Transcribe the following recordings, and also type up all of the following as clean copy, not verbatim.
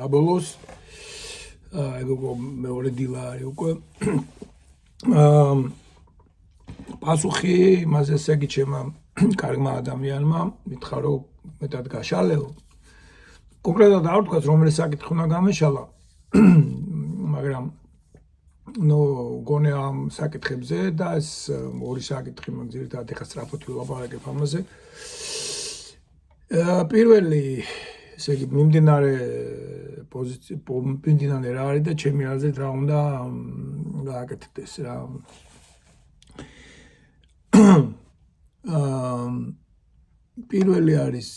Aboloz, ego მეორე დილა არის უკვე. პასუხი იმაზე ესე იგი ჩემმა კარგმა ადამიანმა მითხრა რომ მეტად გაშალეო. კონკრეტულად არ ვთქვა რომელი საკითხი უნდა გამეშალა, მაგრამ გონე ამ საკითხებზე და ეს ორი საკითხი მაგზირდად ეხა სწრაფად ვილაპარაკებ ამაზე. პირველი ესე იგი მიმდინარე მიმდინარე რა არის და ჩემი აზრით რა უნდა გააკეთდეს რა. პირველი არის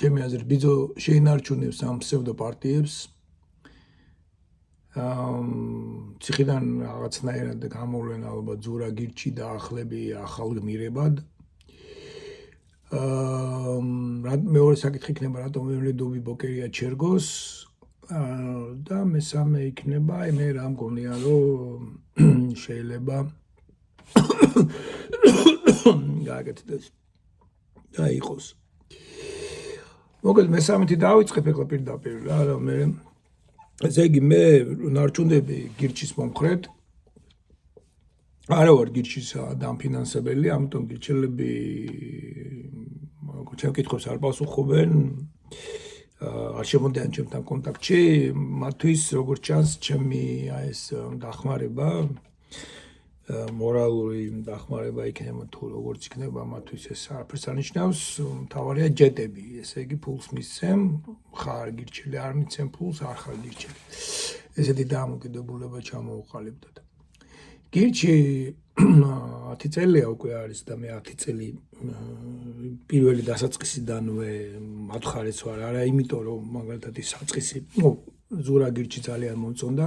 ჩემი აზრით ბიძო შეინარჩუნებს ამ ფსევდო პარტიებს. ციხიდან რაღაცნაირად გამოვლენ ალბათ ზურა გირჩი და ახლები ახალ გმირებად. მეორე საკითხი იქნება რატომ ველედობი ბოკერია ჩერგოს და მესამე იქნება მე რა მგონია რომ შეიძლება გააკეთდეს და იყოს. მოკლედ მესამეთი დავიწყებ ეხლა პირდაპირ რა რომ მე ესე იგი მე ნარჩუნდები გირჩის მომხრედ. არა ვარ გირჩის დამფინანსებელი, ამიტომ გირჩელები ჩემ კითხვებს არ პასუხობენ, არ შემოდიან ჩემთან კონტაქტში, მათთვის როგორც ჩანს ჩემი ეს დახმარება, მორალური დახმარება იქნება თუ როგორც იქნება მათთვის ეს არაფერს ანიშნავს, მთავარია ჯეტები, ესე იგი ფულს მისცემ, ხარ გირჩელი, არ მიცემ ფულს, არ ხარ გირჩელი. ესეთი დამოკიდებულება ჩამოვყალიბდათ. გირჩი 10 წელია უკვე არის და მე 10 წელი პირველი დასაწყისიდანვე მათხარეს ვარ, არა იმიტომ რომ მაგალითად ის საწყისი, ზურა გირჩი ძალიან მომწონდა.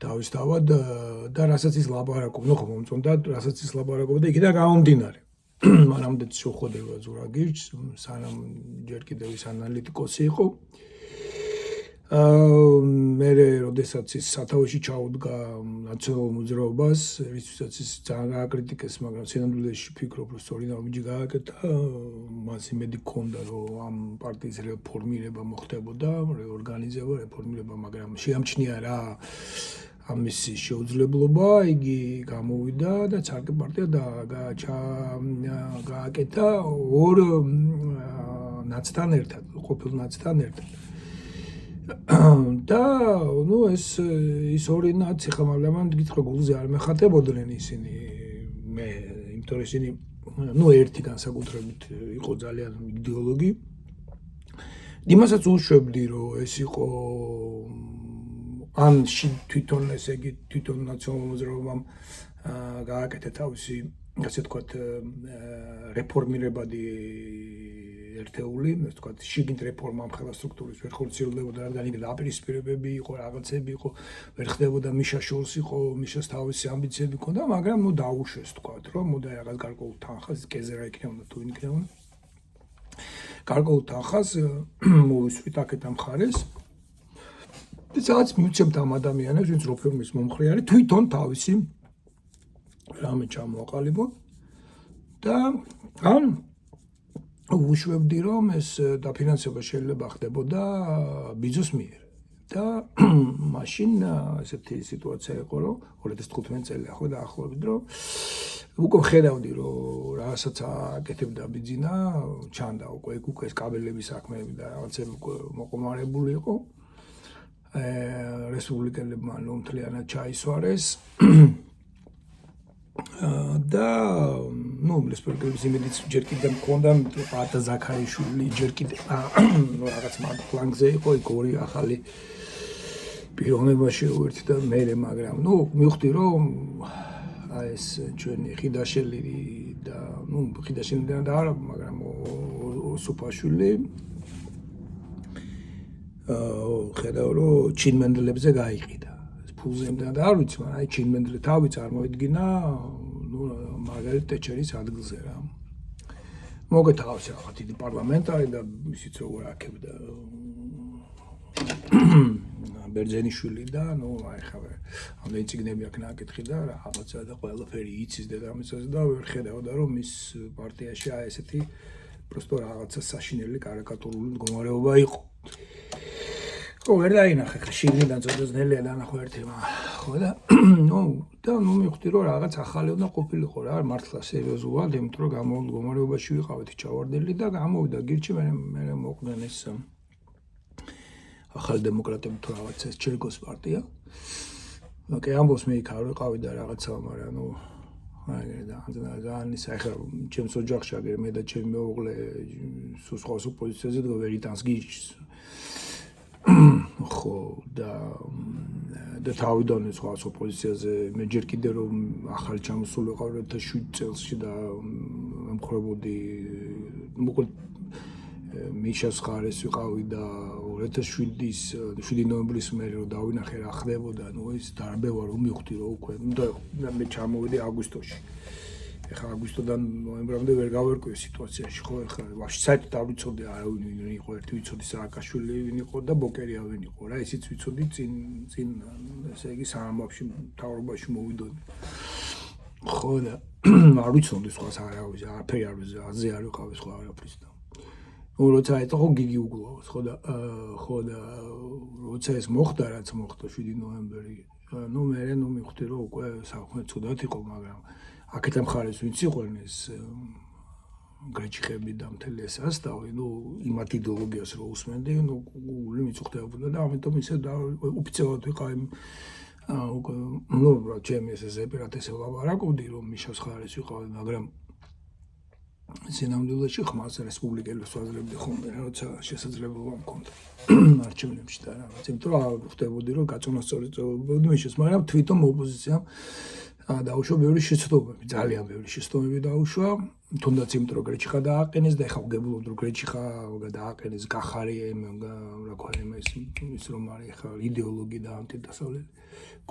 თავისთავად და რასაც ის ლაპარაკობდა, ხო მომწონდა, რასაც ის ლაპარაკობდა, იქიდან გამომდინარე. მანამდეც შეხვედრება ზურა გირჩს, სანამ ჯერ კიდევ ის ანალიტიკოსი იყო. მე როდესაც ის სათავეში ჩაუდგა ნაციონალურ მოძრაობას, რისთვისაც ის ძალიან გააკრიტიკეს, მაგრამ სინამდვილეში ფიქრობ, რომ სწორი ნაბიჯი გააკეთა, მას იმედი ჰქონდა, რომ ამ პარტიის რეფორმირება მოხდებოდა, რეორგანიზება, რეფორმირება, მაგრამ შეამჩნია რა ამის შეუძლებლობა, იგი გამოვიდა და ცალკე პარტია გააკეთა ორ ნაცთან ერთად, ყოფილ ნაცთან ერთად. და ის ორი ნაცი ხამალამან გითხრა გულზე არ მეხატებოდნენ ისინი მე იმიტომ რომ ისინი ერთი განსაკუთრებით იყო ძალიან იდეოლოგი. იმასაც უშვებდი რომ ეს იყო ან თვითონ ესე იგი თვითონ ნაციონალურ მოძრაობამ გააკეთა თავისი ასე ვთქვათ რეფორმირებადი ერთეული, ასე ვთქვათ, შიგნით რეფორმა ამ ხელა სტრუქტურის ვერ ხორციელდებოდა, რადგან იქ დაპირისპირებები იყო, რაღაცები იყო, ვერ ხდებოდა მიშას შორს იყო, მიშას თავისი ამბიციები ჰქონდა, მაგრამ დაუშვეს ვთქვათ, რომ რაღაც გარკვეულ თანხას კეზერა იქნებოდა თუ იქნებოდა. გარკვეულ თანხას მოვისვით აქეთ ამ მხარეს. და სადაც მივცემთ ამ ადამიანებს, ვინც რეფორმის მომხრე არის, თვითონ თავისი რამე ჩამოაყალიბონ და ან უშვებდი რომ ეს დაფინანსება შეიძლება ხდებოდა ბიძოს მიერ და მაშინ ესეთი სიტუაცია იყო რომ 2015 წელი ახლა დაახლოებით რომ უკვე ხედავდი რომ რასაც აკეთებდა ბიძინა ჩანდა უკვე ეს კაბელების საქმეები და რაღაცები უკვე მოყომარებული იყო რესპუბლიკელებმა მთლიანად ჩაისვარეს და რესპუბლიკების იმედიც ჯერ კიდევ მქონდა, პატა ზაქარიშვილი ჯერ კიდევ რაღაც პლანზე იყო, იქ ორი ახალი პიროვნება შეუერთდა მერე, მაგრამ მივხვდი რომ ეს ჩვენი ხიდაშელი და ხიდაშელიდან და არა, მაგრამ ოსუფაშვილი ხედავ რომ ჩინმენდლებზე გაიყიდა. ფულზე და არ ვიცი, მაგრამ აი ჩინმენდლე თავი წარმოედგინა მარგარეტ ტეჩერის ადგილზე რა. მოგეთავაზა რა დიდი პარლამენტარი და ისიც როგორ აქებდა ბერძენიშვილი და აი ხავე ამდენი წიგნები აქ ნაკითხი და რაღაცა და ყველაფერი იცის დედამისას და ვერ ხედავდა რომ მის პარტიაში აი ესეთი просто რაღაცა საშინელი კარიკატურული მდგომარეობა იყო. ხო, ვერ დაინახე ხა შიგნიდან ცოტა ძნელია დანახო ერთი ხო და ნუ მივხვდი რომ რაღაც ახალი უნდა ყოფილიყო რა მართლა სერიოზულად იმიტომ რომ გამოვლ მდგომარეობაში ვიყავით ჩავარდელი და გამოვიდა გირჩი მე მოყვნენ ეს ახალი დემოკრატები თუ რაღაც ეს ჩერგოს პარტია ოკე ამბობს მე იქ არ ვიყავი და რაღაცა მაგრამ ძალიან ის ახლა ჩემს ოჯახში აგერ მე და ჩემი მეუღლე სხვა პოზიციაზე და ვერ იტანს გიჩს ხო და თავიდან სხვა პოზიციაზე მე ჯერ კიდე რომ ახალი ჩამოსული ვიყავ 2007 წელსში და მომხრობოდი მოკლედ მიშას ხარეს ვიყავი და 2007 ნოემბრის მერე რომ დავინახე რა ხდებოდა ნუ ის დარბევა რომ მივხვდი რომ უკვე მე ჩამოვედი აგვისტოში ეხლა აგვისტოდან ნოემბრამდე ვერ გავერკვიე სიტუაციაში ხო ეხლა ვაფშე საერთოდ არ ვიცოდი არავინ ვინ იყო ერთი ვიცოდი სააკაშვილი ვინ იყო და ბოკერია ვინ იყო რა ისიც ვიცოდი წინ ესე იგი სამამბავში მთავრობაში მოვიდოდი ხო და არ ვიცოდი სხვა საერთოდ არაფერი არ ვიცი აზე არ ვიყავი სხვა არაფრის და როცა ეტყო გიგი უგულავს ხო და როცა ეს მოხდა რაც მოხდა 7 ნოემბერი ნუ მე მივხვდი რომ უკვე საქმე ცუდად იყო მაგრამ აქეთ მხარეს ვინც იყვნენ ეს გრეჩიხები და მთელი ეს ასტავი ნუ იმათ იდეოლოგიას რო უსმენდი ნუ გული მიწუხდებოდა და ამიტომ ისე და ოფიციალურად ვიყავი ნუ რა ჩემი ეს ზეპირატეს ელაპარაკობდი რომ მიშას ხარეს ვიყავი მაგრამ სინამდვილეში ხმას რესპუბლიკელებს ვაძლევდი ხოლმე როცა შესაძლებლობა მქონდა არჩევნებში და რაღაც იმიტომ რომ ხვდებოდი რომ გაწონასწორი წევრობდი მიშას მაგრამ თვითონ ოპოზიციამ დაუშვა ბევრი შეცდომები, ძალიან ბევრი შეცდომები დაუშვა, თუნდაც იმიტომ რომ გრეჩიხა დააყენეს და ეხლა ვგებულობ რომ გრეჩიხა დააყენეს გახარია რა ქვია ის რომ არის ეხლა იდეოლოგი და ანტიდასავლელი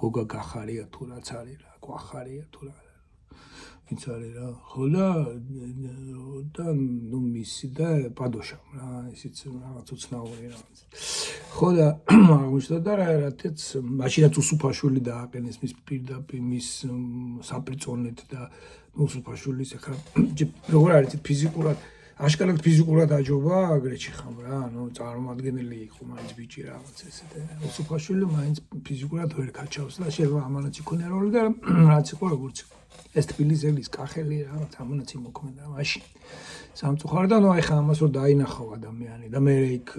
გოგა გახარია თუ რაც არის რა გვახარია თუ რა ვინც არის რა ხო და ნუ მისი და პადოშამ რა ისიც რაღაც უცნაური რაღაც ხო და აღმოჩნდა და რატიც მაშინაც უსუფაშვილი დააყენეს მის პირდაპირ მის საპრიწონეთ და უსუფაშვილის ახლა როგორ არის ფიზიკურად აშკარად ფიზიკურად აჯობა გრეჩიხამ რა ნუ წარმოადგენელი იყო მაინც ბიჭი რაღაც ესე და უსუფაშვილი მაინც ფიზიკურად ვერ გაჩავს და შეიძლება ამანაც იქონია როლი და რაც იყო როგორც ეს თბილისელის კახელი რაღაც ამანაც იმოქმედა მაშინ სამწუხაროდ და ნუ ახლა ამას რომ დაინახავ ადამიანი და მე იქ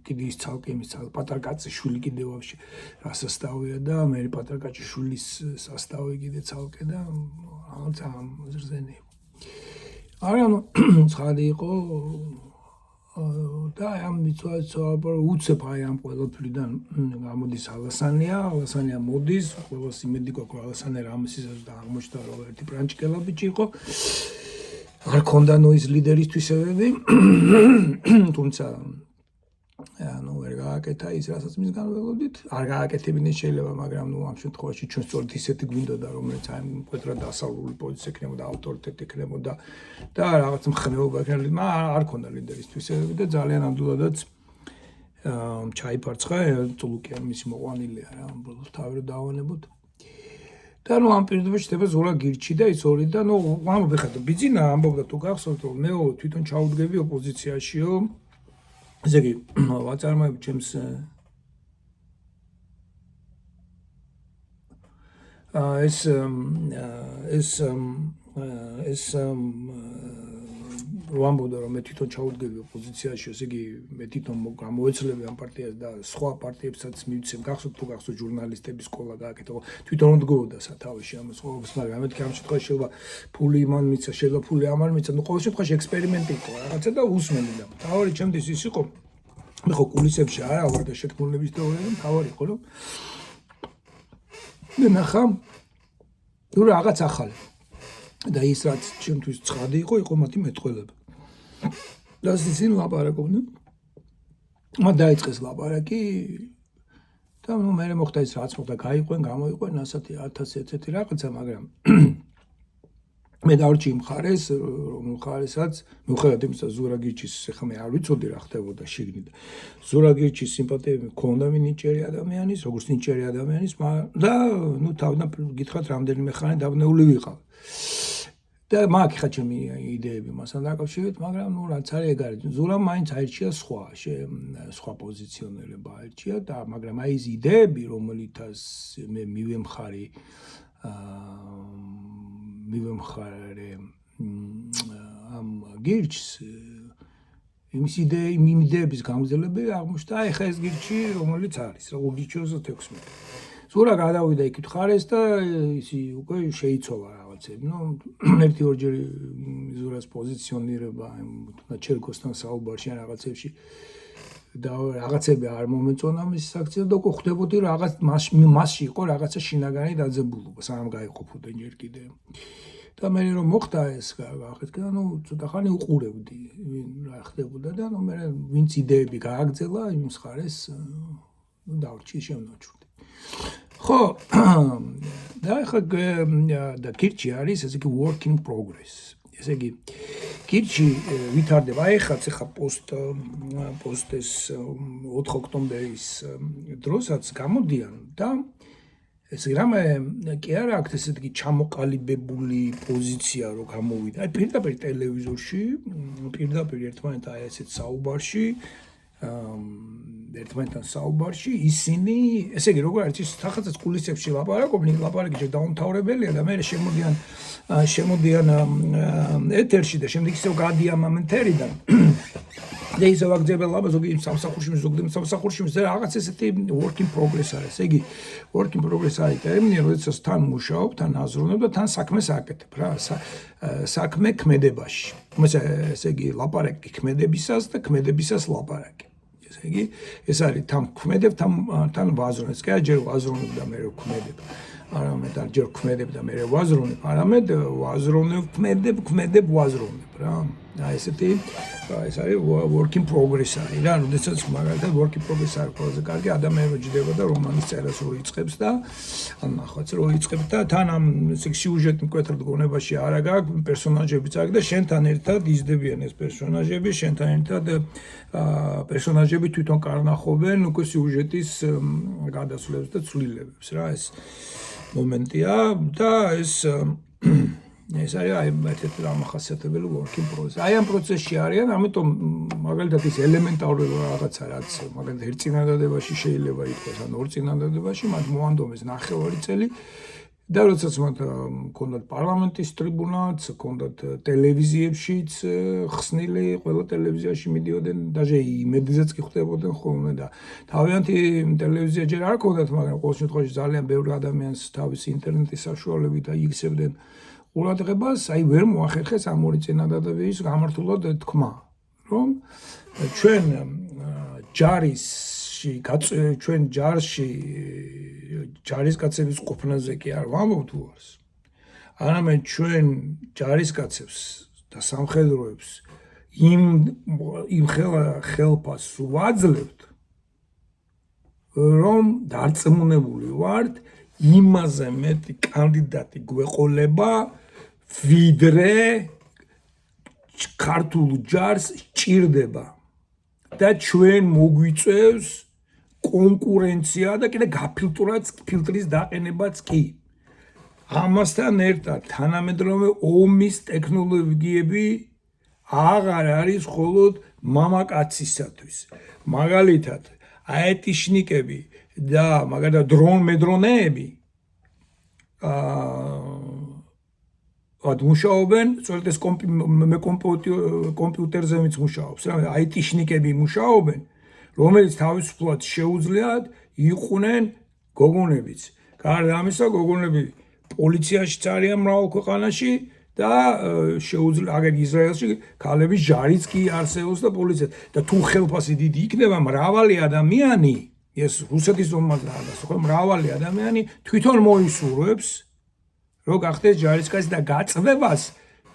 კიდე ის ცალკე იმის პატარა კაცის შვილი კიდე ვაფშე რა სასტავია და მე პატარა კაცის შვილის სასტავი კიდე ცალკე და რაღაც ამ ზრზენი არა ნუ ცხადი იყო და ამ მიცვალებო უცებ აი ამ ყველაფრიდან გამოდის ალასანია მოდის ყველას იმედი გვაქვს რომ ალასანია რამისისას და აღმოჩნდა რომ ერთი პრანჩკელა ბიჭი იყო არ ქონდა ნუ ის ლიდერისთვისებები თუმცა ნუ ვერ გააკეთა ის რასაც მისგან ველოდით არ გააკეთებინეს შეიძლება მაგრამ ნუ ამ შემთხვევაში ჩვენ სწორედ ისეთი გვინდოდა რომელიც აი მკვეთრად დასავლური პოზიცია ექნებოდა ავტორიტეტი ექნებოდა და რაღაც მხნეობა ექნებოდა არ ქონდა ლიდერისთვისებები და ძალიან ამდულადაც ჩაიფარცხა წულუკიანი მისი მოყვანილია რა ბოლოს თავი რომ დავანებოთ და ნუ ამ პირდაპირ შეიძლება ზურა გირჩი და ის ორი და ნუ ამბობ ხა ბიძინა ამბობდა თუ გახსოვთ რომ მე თვითონ ჩავდგები ოპოზიციაშიო ესე იგი ვაწარმოებ ჩემს ეს ვამბობდა რომ მე თვითონ ჩავდგები ოპოზიციაში ესე იგი მე თვითონ გამოვეცლები ამ პარტიას და სხვა პარტიებსაც მივცემ გახსოვთ თუ გახსოვთ ჟურნალისტების სკოლა გააკეთა თვითონ მდგოდა სათავეში ამას ყოველთვის მაგრამ ამეთქი ამ შემთხვევაში შეიძლება ფული იმან მიცა შეიძლება ფული ამან მიცა ნუ ყოველ შემთხვევაში ექსპერიმენტი იყო რაღაცა და უსმენდი და თავი ჩემთვის ის იყო მე ხო კულისებში არა ვარ და შეთქმულების თეორია თავი იყო რომ მე ნახა ნუ რაღაც ახალი და ის რაც ჩემთვის ცხადი იყო მათი მეტყველება და ისინი ლაპარაკობდნენ მათ დაიწყეს ლაპარაკი და ნუ მე მოხდა ის რაც მოხდა გაიყვენ გამოიყვენ ასეთი 1000 ეცეთი რაღაცა მაგრამ მე დავრჩი იმ ხარეს რომ ხარესაც მიუხედავად იმისა ზურაგირჩის ეხლა მე არ ვიცოდი რა ხდებოდა შიგნით ზურაგირჩის სიმპათიები მქონდა მინიჭერი ადამიანის როგორც ნიჭერი ადამიანის და ნუ თავიდან გითხრათ რამდენიმე ხანი დაბნეული ვიყავ და მაგ ხა ჩემი იდეები მასთან დაკავშირებით, მაგრამ ნუ რაც არის ეგ არის. ზურამ მაინც აირჩია სხვა პოზიციონერება აირჩია და მაგრამ აი ეს იდეები, რომელითაც მე მივემხარე ამ გირჩს იმის იდეების გამგზელებელი აღმოჩნდა აი ხა ეს გირჩი რომელიც არის რა 2016 ზურა გადავიდა იქით ხარეს და ისი უკვე შეიცვალა რაღაცები ნუ ერთი ორჯერ ზურას პოზიციონირება თუნდაც ჩერკოსთან საუბარში რაღაცებში და რაღაცები არ მომეწონა მის საქციელს და უკვე ხვდებოდი რაღაც მასში იყო რაღაცა შინაგანი დაძაბულობა სამ გაიყოფოდნენ ჯერ კიდე და მე რომ მოხდა ეს ახეთ და ნუ ცოტა ხანი უყურებდი რა ხდებოდა და ნუ მე ვინც იდეები გააგზელა იმის ხარეს დავრჩი შემოჩვდი ხო და ხა და გირჩი არის ესე იგი work in progress ესე იგი გირჩი ვითარდება ეხაც ხა პოსტეს 4 ოქტომბრის დროსაც გამოდიან და ეს რამე კი არა აქ ესე იგი ჩამოყალიბებული პოზიცია რო გამოვიდა აი პირდაპირ ტელევიზორში პირდაპირ ერთმანეთთან აი ესეთ საუბარში ერთმანეთთან საუბარში ისინი ესე იგი როგორ არის სახაცაც კულისებში ლაპარაკობენ ლაპარაკი ჯერ დაუმთავრებელია და მე შემოდიან ეთერში და შემდეგ ისევ გადიან მომენტერიდან და ისევ აგზებენ ლაბა ზოგი სამსახურში რაღაც ესეთი work in progress არის ესე იგი work in progress არის ტერმინი როდესაც თან მუშაობ თან აზროვნებ და თან საქმეს აკეთებ რა საქმე ქმედებაში ესე იგი ლაპარაკი ქმედებისას და ქმედებისას ლაპარაკი ესე იგი ეს არის თან ქმედებ თან ვაზრონებ კი არა ჯერ ვაზრონებ და მე რო ქმედებ არამედ არ ჯერ ქმედებ და მე რო ვაზრონებ არამედ ვაზრონებ ქმედებ ვაზრონებ რა აი ესეთი ეს არის work in progress არის რა როდესაც მაგალითად work in progress არის ყველაზე კარგი ადამიანი როჯდება და რომანის წერას რო იწყებს და ან ნახვაც რო იწყებს და თან ამ სიუჟეტი მკვეთრ გონებაში არა გაქვს პერსონაჟებიც აქვს და შენთან ერთად იზრდებიან ეს პერსონაჟები შენთან ერთად პერსონაჟები თვითონ კარნახობენ უკვე სიუჟეტის გადასვლებს და ცვლილებებს რა ეს მომენტია და ეს ეს არის აი ერთ-ერთი დამახასიათებელი work in progress. აი ამ პროცესში არიან, ამიტომ მაგალითად ის ელემენტარული რაღაცა რაც მაგალითად ერთ წინადადებაში შეიძლება იყოს, ან ორ წინადადებაში მათ მოანდომეს 9 წელი და როდესაც მათ ჰქონდათ პარლამენტის ტრიბუნაც, ჰქონდათ ტელევიზიებშიც ხსნილი, ყველა ტელევიზიაში მიდიოდნენ, даже იმედზეც კი ხვდებოდნენ ხოლმე და თავიანთი ტელევიზია ჯერ არ ჰქონდათ, მაგრამ ყოველ შემთხვევაში ძალიან ბევრი ადამიანს თავისი ინტერნეტის საშუალებით აიგზებდნენ ყურადღებას, აი ვერ მოახერხეს ამ ორი წინადადების გამართულად თქმა, რომ ჩვენ ჯარში ჯარისკაცების ყოფნაზე კი არ ვამბობთ უარს. არამედ ჩვენ ჯარისკაცებს და სამხედროებს იმ ხელფას ვაძლევთ, რომ დარწმუნებული ვართ იმაზე მეტი კანდიდატი გვეყოლება ვიდრე ქართულ ჯარს ჭირდება და ჩვენ მოგვიწევს კონკურენცია და კიდე ფილტრის დაყენებაც კი ამასთან ერთად თანამედროვე ომის ტექნოლოგიები აღარ არის მხოლოდ მამაკაცისათვის მაგალითად აეტიშნიკები და მაგალითად დრონები მუშაობენ, სწორედ ეს კომპიუტერზემიც მუშაობს, რა აიტიშნიკები მუშაობენ, რომელიც თავისუფლად შეუძლიათ იყვნენ გოგონებიც. გარდა ამისა, გოგონები პოლიციაშიც არიან მრავალ ქვეყანაში და შეუძლია აგერ ისრაელში ქალების ჯარიც კი არსებობს და პოლიცია და თუ ხელფასი დიდი იქნება მრავალი ადამიანი ეს რუსეთის ომმაც დაასახა, ხო მრავალი ადამიანი თვითონ მოისურვებს რო გახდეს ჯარისკაცი და გაწვევას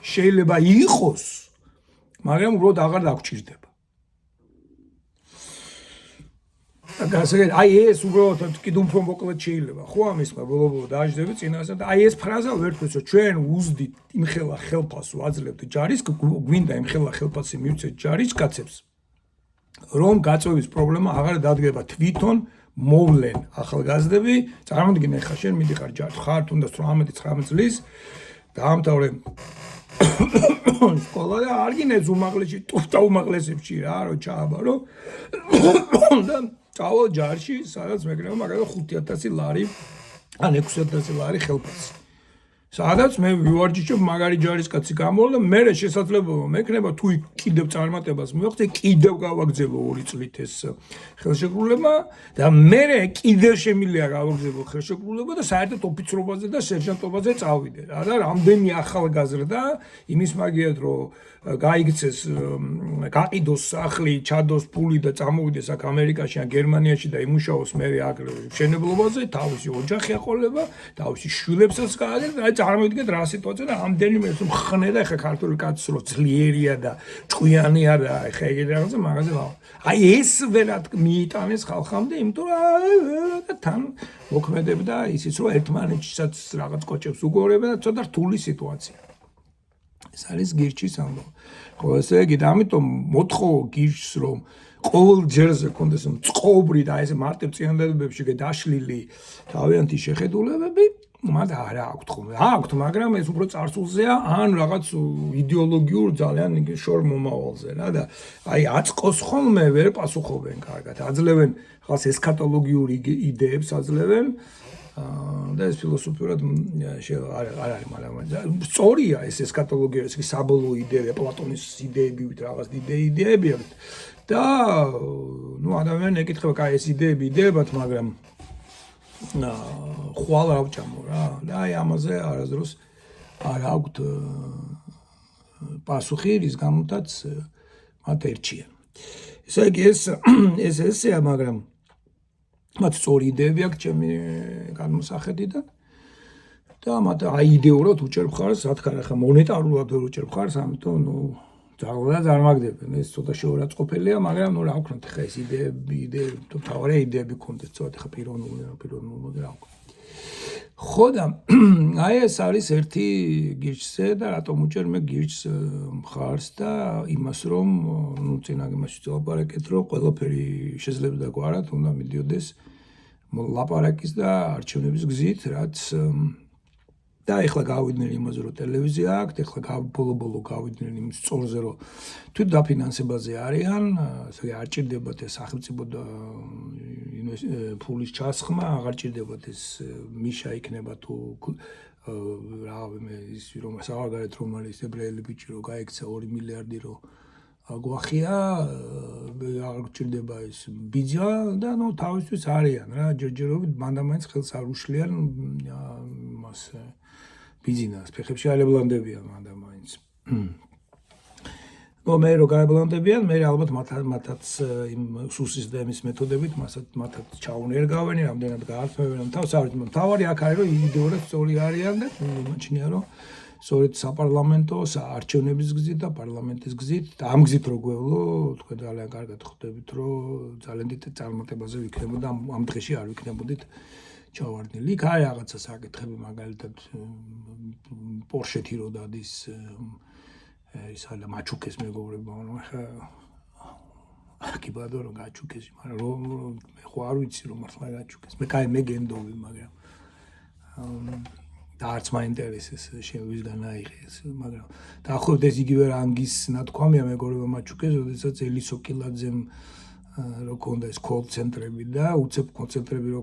შეიძლება იყოს, მაგრამ უბრალოდ აღარ დაგჭირდება. აი ეს უბრალოდ კიდევ უფრო მოკლედ შეიძლება, ხო ამის ბოლო დააждები წინასწარ და აი ეს ფრაზა ვერთვეც ჩვენ უზდით იმხელა ხელფასს ვაძლევთ ჯარის გვინდა იმხელა ხელფასი მივცეთ ჯარისკაცებს რომ გაწევის პრობლემა აღარ დადგება თვითონ მოვლენ ახალგაზრდები წარმოგიდგენ ხა შენ მიდიხარ ჯარში ხარ თუნდაც 18-19 წლის დაამთავრე სკოლა და არ გინებს უმაღლესი ტუფთა უმაღლესებში რა რომ ჩააბარო და წავალ ჯარში სადაც მეკრება მაგალითად 5000 ლარი ან 6000 ლარი ხელფასი სადაც მე ვივარჯიშობ მაგარი ჯარისკაცი გამოვა და მე შესაძლებლობა მექნება თუ კიდევ წარმატებას მივახცე კიდევ გავაგზავნო 2 წლით ეს ხელშეკრულება და მე კიდევ შემიძლია გავაგზავნო ხელშეკრულება და საერთოდ ოფიცრობაზე და სერჟანტობაზე წავიდე რა და რამდენი ახალგაზრდა იმის მაგიათ რომ გაიქცეს გაყიდოს სახლი ჩადოს ფული და წამოვიდეს აქ ამერიკაში ან გერმანიაში და იმუშაოს მე აქ მშენებლობაზე თავისი ოჯახი აყოლება თავისი შვილებსაც გააგებს და წარმოვიდგეთ რა სიტუაცია და ამდენიმე მხნე და ხა ქართული კაცს რო ძლიერია და ჭკვიანია და ხა ეგეთი რაღაცა მაგაზე აი ეს ვერად მიიტანეს ხალხამდე იმიტომ რომ თან მოქმედებდა ისიც რომ ერთმანეთსაც რაღაც კოჭებს უგორებდა და ცოტა რთული სიტუაცია ეს არის გირჩის ამბავი ხო ესე იგი და ამიტომ მოთხოვ გირჩს რომ ყოველ ჯერზე კონდეს მწყობრი და ეს მარტივ წინადადებებში დაშლილი თავიანთი შეხედულებები მათ არ აქვთ ხოლმე. აქვთ, მაგრამ ეს უფრო წარსულზეა ან რაღაც იდეოლოგიურ ძალიან შორ მომავალზე რა და აი აწყოს ხოლმე ვერ პასუხობენ კარგად. აძლევენ რაღაც ესქატოლოგიური იდეებს აძლევენ და ეს ფილოსოფიურად არ არის მაგრამ სწორია ეს ესქატოლოგია ეს საბოლოო იდეა პლატონის იდეებივით რაღაც იდეები აქვს და ნუ ადამიანი ეკითხება კაი ეს იდეებად მაგრამ ხვალ არ ვჭამო რა და აი ამაზე არასდროს არ აქვთ პასუხი რის გამოდაც მათ ერჩიან ესე იგი ეს ესეა მაგრამ მათ სწორი იდეები აქვს ჩემი განმოსახედიდან და მათ აი იდეურად უჭერთ მხარს რა თქმა უნდა მონეტარულად ვერ უჭერთ მხარს ამიტომ ნუ ძალიან წარმაგდებენ ეს ცოტა შეურაცხყოფელია მაგრამ ნუ რა ვქნათ ხა ეს იდეები თავარი იდეები გქონდეს ცოტა ხა პიროვნული რა ვქნათ ხო და აი ეს არის ერთი გირჩზე და რატომ უჭერ მე გირჩს მხარს და იმას რომ ნუ წინა იმაში ლაპარაკეთ რომ ყველაფერი შეიძლება გვარად უნდა მიდიოდეს ლაპარაკის და არჩევნების გზით რაც და ეხლა გავიდნენ იმაზე რომ ტელევიზია აქვს ეხლა ბოლო გავიდნენ იმ სწორზე რომ თვით დაფინანსებაზე არიან ასე არ ჭირდებათ ეს სახელმწიფო და ფულის ჩასხმა აღარ ჭირდებათ ეს მიშა იქნება თუ რა მე ის რომ სავარგარეთ რომ არის ებრაელი ბიჭი რომ გაიქცა 2 მილიარდი რომ გვახია აღარ ჭირდება ეს ბიძა და ნუ თავისთვის არიან რა ჯერჯერობით მანდამაინც ხელს არ უშლიან მას ბიზნეს ფეხებში ალებლანდებიან მანდამაინც ნუ მე რო გაებლანდებიან მე ალბათ მათაც იმ სუსის და იმის მეთოდებით მათაც ჩაუნერგავენ რამდენად გაართმევენ თავს არ ვიცი თავარი აქ არის რომ იდეურად სწორი არიან და იმაჩნია რომ სწორედ საპარლამენტო არჩევნების გზით და პარლამენტის გზით და ამ გზით რო გვევლო თქვა ძალიან კარგად ხვდებით რომ ძალიან დიდ წარმატებაზე ვიქნებოდა ამ დღეში არ ვიქნებოდით ჩავარდნილი იქ არის რაღაცა საკითხები მაგალითად პორშეთი რო დადის ის ალა მაჩუკეს მეგობრებმა ხა აკიბადო რომ გაჩუკეს მაგრამ რომ მე ხო არ ვიცი რომ მართლა გაჩუკეს მე კაი მე გენდოვი მაგრამ და არც მაინტერესებს შევისგან აიღეს მაგრამ დაახლოებით ეს იგივე რანგის ნათქვამია მეგობრებმა მაჩუკეს როდესაც ელისო კილაძემ რო კონდა ეს კოლ ცენტრები და უცებ კონცენტრები რო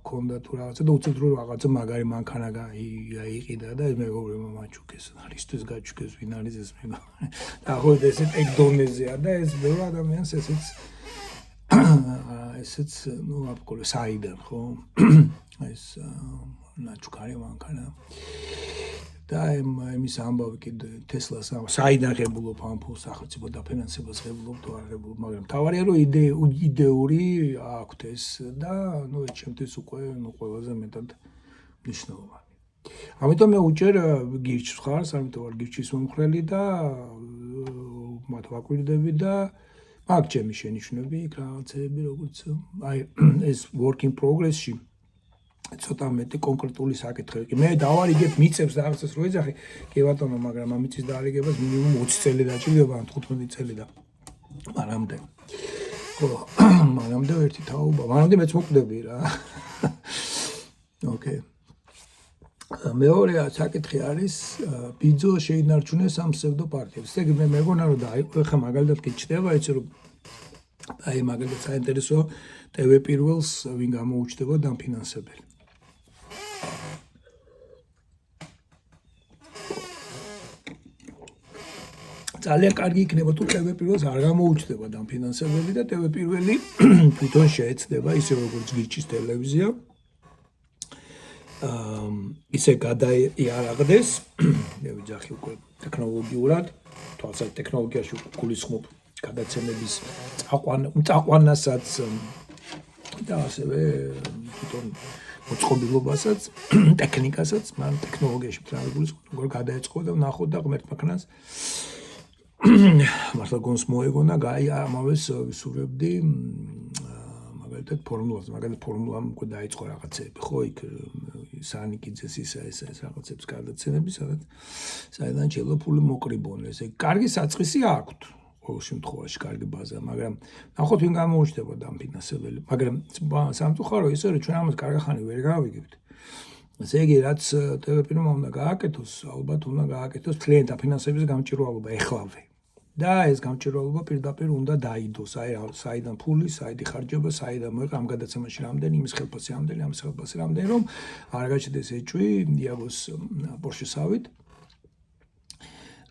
კონდა თუ რაღაცა და უცებ რო რაღაცა მაგარი მანქანა გაიყიდა და მეგობრებმა მაჩუკეს არისტოს გაჩუკეს ვინ არის ეს მეგობრი და ხო ეს ეკდონეზია და ეს ბევრი ადამიანს ესეც ნუ აპკოლე საიდან ხო ეს ნაჩუკარი მანქანა და იმის ამბავი კიდე თესლას საიდან ღებულობ ამ ფულს სახელმწიფო დაფინანსებას ღებულობ თუ არ ღებულობ მაგრამ თავარია რომ იდეური აქვთ ეს და ნუ ეს ჩემთვის უკვე ნუ ყველაზე მეტად მნიშვნელოვანი ამიტომ მე უჭერ გირჩს ხარს ამიტომ ვარ გირჩის მომხრელი და მათ ვაკვირდები და აქ ჩემი შენიშვნები იქ რაღაცები როგორც აი ეს work in progress-ში ცოტა მეტი კონკრეტული საკითხები. მე დავარიგებ მიწებს და რაღაცას რო ეძახი, კი ბატონო, მაგრამ ამიწის დაარიგებას მინიმუმ 20 წელი დაჭირდება, 15 წელი და მანამდე. ხო, მანამდე ერთი თაობა, მანამდე მეც მოკვდები რა. ოკეი. მეორე საკითხი არის ბიძო შეინარჩუნეს ამ ფსევდო პარტიებს. ესე იგი მე მეგონა რომ ეხლა მაგალითად კი ჩდება იცი რომ აი მაგალითად საინტერესო TV პირველს ვინ გამოუჩნდება დამფინანსებელი. ძალიან კარგი იქნება თუ TV პირველს არ გამოუჩნდება დამფინანსებელი და TV პირველი თვითონ შეეცდება ისე როგორც გიჩის ტელევიზია. ისე გადაიარაღდეს, მე ვიძახი უკვე ტექნოლოგიურად, თვალსაჩინო ტექნოლოგიაში გულისხმობ გადაცემების წაყვანასაც და ასევე თვითონ მოწყობილობასაც, ტექნიკასაც, მაგრამ ტექნოლოგიაში მთავარი გულისხმობ, როგორ გადაეწყო და ვნახოთ და ღმერთმა ქნას მართლა გონს მოეგონა, ამავეს ვისურვებდი მაგალითად ფორმულას, მაგალითად ფორმულამ უკვე დაიწყო რაღაცები, ხო, იქ სანიკიძეს ეს რაღაცებს გადაცემები, საიდან შეიძლება ფული მოკრიბონ, ესე კარგი საწყისი აქვთ. ყოველ შემთხვევაში კარგი ბაზა, მაგრამ ნახოთ ვინ გამოუჩნდება დამფინანსებელი, მაგრამ სამწუხარო ისე რომ ჩვენ ამას კარგახანი ვერ გავიგებთ. ესე იგი რაც TV პირველმა უნდა გააკეთოს, ალბათ უნდა გააკეთოს მთლიანი დაფინანსების გამჭირვალობა ეხლავე. და ეს გამჭირვალობა პირდაპირ უნდა დაიდოს, აი საიდან ფული, საიდი ხარჯება, საიდან მოიყვა ამ გადაცემაში რამდენი, იმის ხელფასი რამდენი, ამის ხელფასი რამდენი, რომ არ გაჩნდეს ეჭვი იაგოს პორშესავით,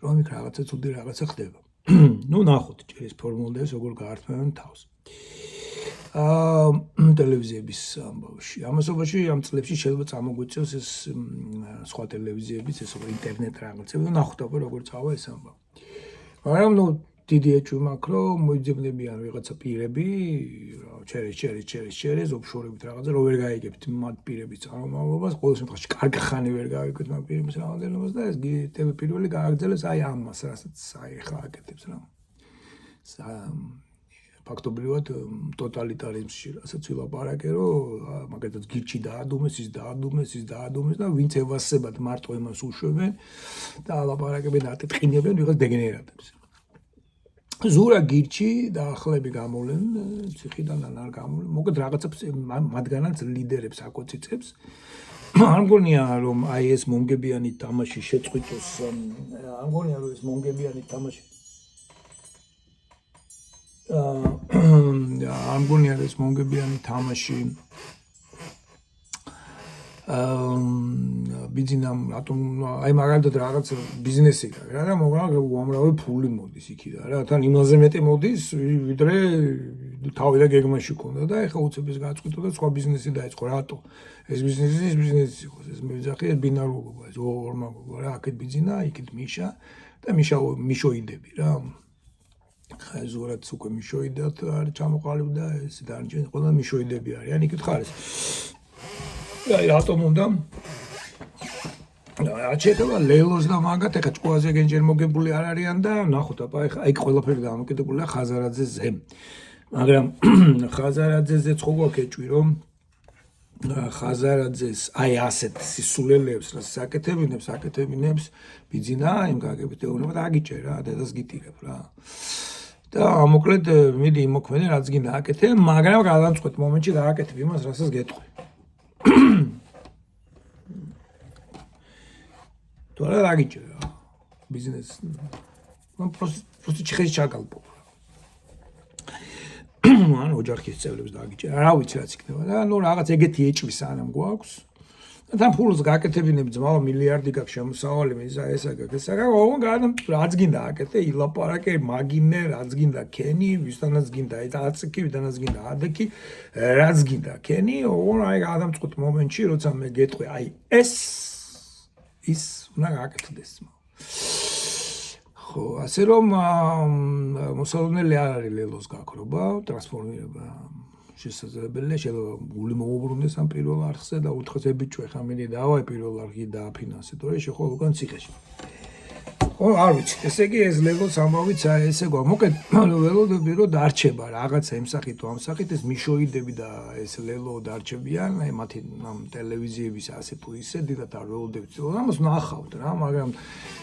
რომ იქ რაღაცა ცუდი რაღაცა ხდება. ნუ ნახოთ ჭირის ფორმულებს როგორ გაართმევენ თავს. ტელევიზიების ამბავში. ამასობაში ამ წლებში შეიძლება წამოგვიწევს ეს სხვა ტელევიზიების, ეს ინტერნეტ რაღაცები, ნახოთ აბა როგორ წავა ეს ამბავი. მაგრამ ნუ დიდი ეჭვი მაქვს, რომ მოიძებნებიან ვიღაცა პირები, ჩერეს, ოფშორებით რაღაცა, რომ ვერ გაიგებთ მათ პირების წარმომავლობას, ყოველ შემთხვევაში კარგი ხანი ვერ გავიგებთ მათ პირების რაოდენობას და ეს TV პირველი გააგრძელებს აი ამას, რასაც აი ხა აკეთებს რა. ფაქტობრივად ტოტალიტარიზმში, რასაც ვილაპარაკე, რომ მაგალითად გიჩი დაადუმეს, ის დაადუმეს და ვინც ევასებად მარტო იმას უშვებენ და ალაპარაკებენ, ატიტყინებენ ვიღაც დეგენერატებს. ზურა გირჩი და ახლები გამოვლენ ციხიდან არ გამოვლენ. მოკლედ რაღაცებს მათგანაც ლიდერებს აკოციცებს. არ მგონია რომ აი ეს მომგებიანი თამაში შეწყვიტოს, არ მგონია რომ ეს მომგებიანი თამაში არ მგონია რომ ეს მომგებიანი თამაში ბიზნესამ რატომ აი მაგალითად რაღაც ბიზნესი გაქვს რა და უამრავი ფული მოდის იქიდან რა თან იმაზე მეტი მოდის ვიდრე თავი და გეგმაში ქონდა და ეხლა უცების გაწყვიტო და სხვა ბიზნესი დაიწყო რატო ეს ბიზნესი იყოს ეს მე ვიძახი ეს ბინარულობა ეს ორმაგობა რა აქეთ ბიზნა იქით მიშა და მიშოიდები რა ხა ზურაც უკვე მიშოიდათ არ ჩამოყალიბდა ეს დარჩენილი ყველა მიშოიდები არიან იქით ხარ ეს აი რატომ უნდა აჩეკება ლელოს და მაგათ ეხა ჭკუაზე გენჯერ მოგებული არ არიან და ნახოთ აბა ეხა იქ ყველაფერი დამოკიდებულია ხაზარაძეზე მაგრამ ხაზარაძეზე ხო გვაქვს ეჭვი რომ ხაზარაძეს აი ასეთ სისულელებს რა საკეთებინებს ბიძინა იმ გაგებით ეუბნება და აგიჭე რა დედას გიტირებ რა და მოკლედ მიდი მოქმედე რაც გინდა აკეთე მაგრამ გადამწყვეტ მომენტში გააკეთებ იმას რასაც გეტყვი თორე აგიჭე რა ბიზნეს просто ჩხეს ჩაგალბო ანუ ოჯახის წევრებს დააგიჭე რა ვიცი რაც იქნება და ნუ რაღაც ეგეთი ეჭვი სანამ გვაქვს და თან ფულს გააკეთებინებ ძმაო მილიარდი გაქვს შემოსავალი ესა გაქვს რაც გინდა აკეთე ილაპარაკე მაგინე რაც გინდა კენი ვისთანაც გინდა აციკი ვიდანაც გინდა ადეკი რაც გინდა კენი აი გადამწყვეტ მომენტში როცა მე გეტყვი აი ეს უნდა გააკეთდეს ხო ასე რომ მოსალოდნელი არ არის ლელოს გაქრობა ტრანსფორმირება შესაძლებელია შეიძლება გული მოუბრუნდეს ამ პირველ არხზე და უთხრეს ბიჭო ხა მინი დავაი პირველ არხი დააფინანსე თორე შეხო უკან ციხეში ხო არ ვიცი ესე იგი ეს ლელოს ამბავიც ესე გვა მოკლედ ლელოდები რომ დარჩება რაღაცა იმსახით თუ ამსახით ეს მიშოიდები და ეს ლელო დარჩებიან აი მათი ამ ტელევიზიების ასე თუ ისე დიდად არ ველოდებით ამას ნახავთ რა მაგრამ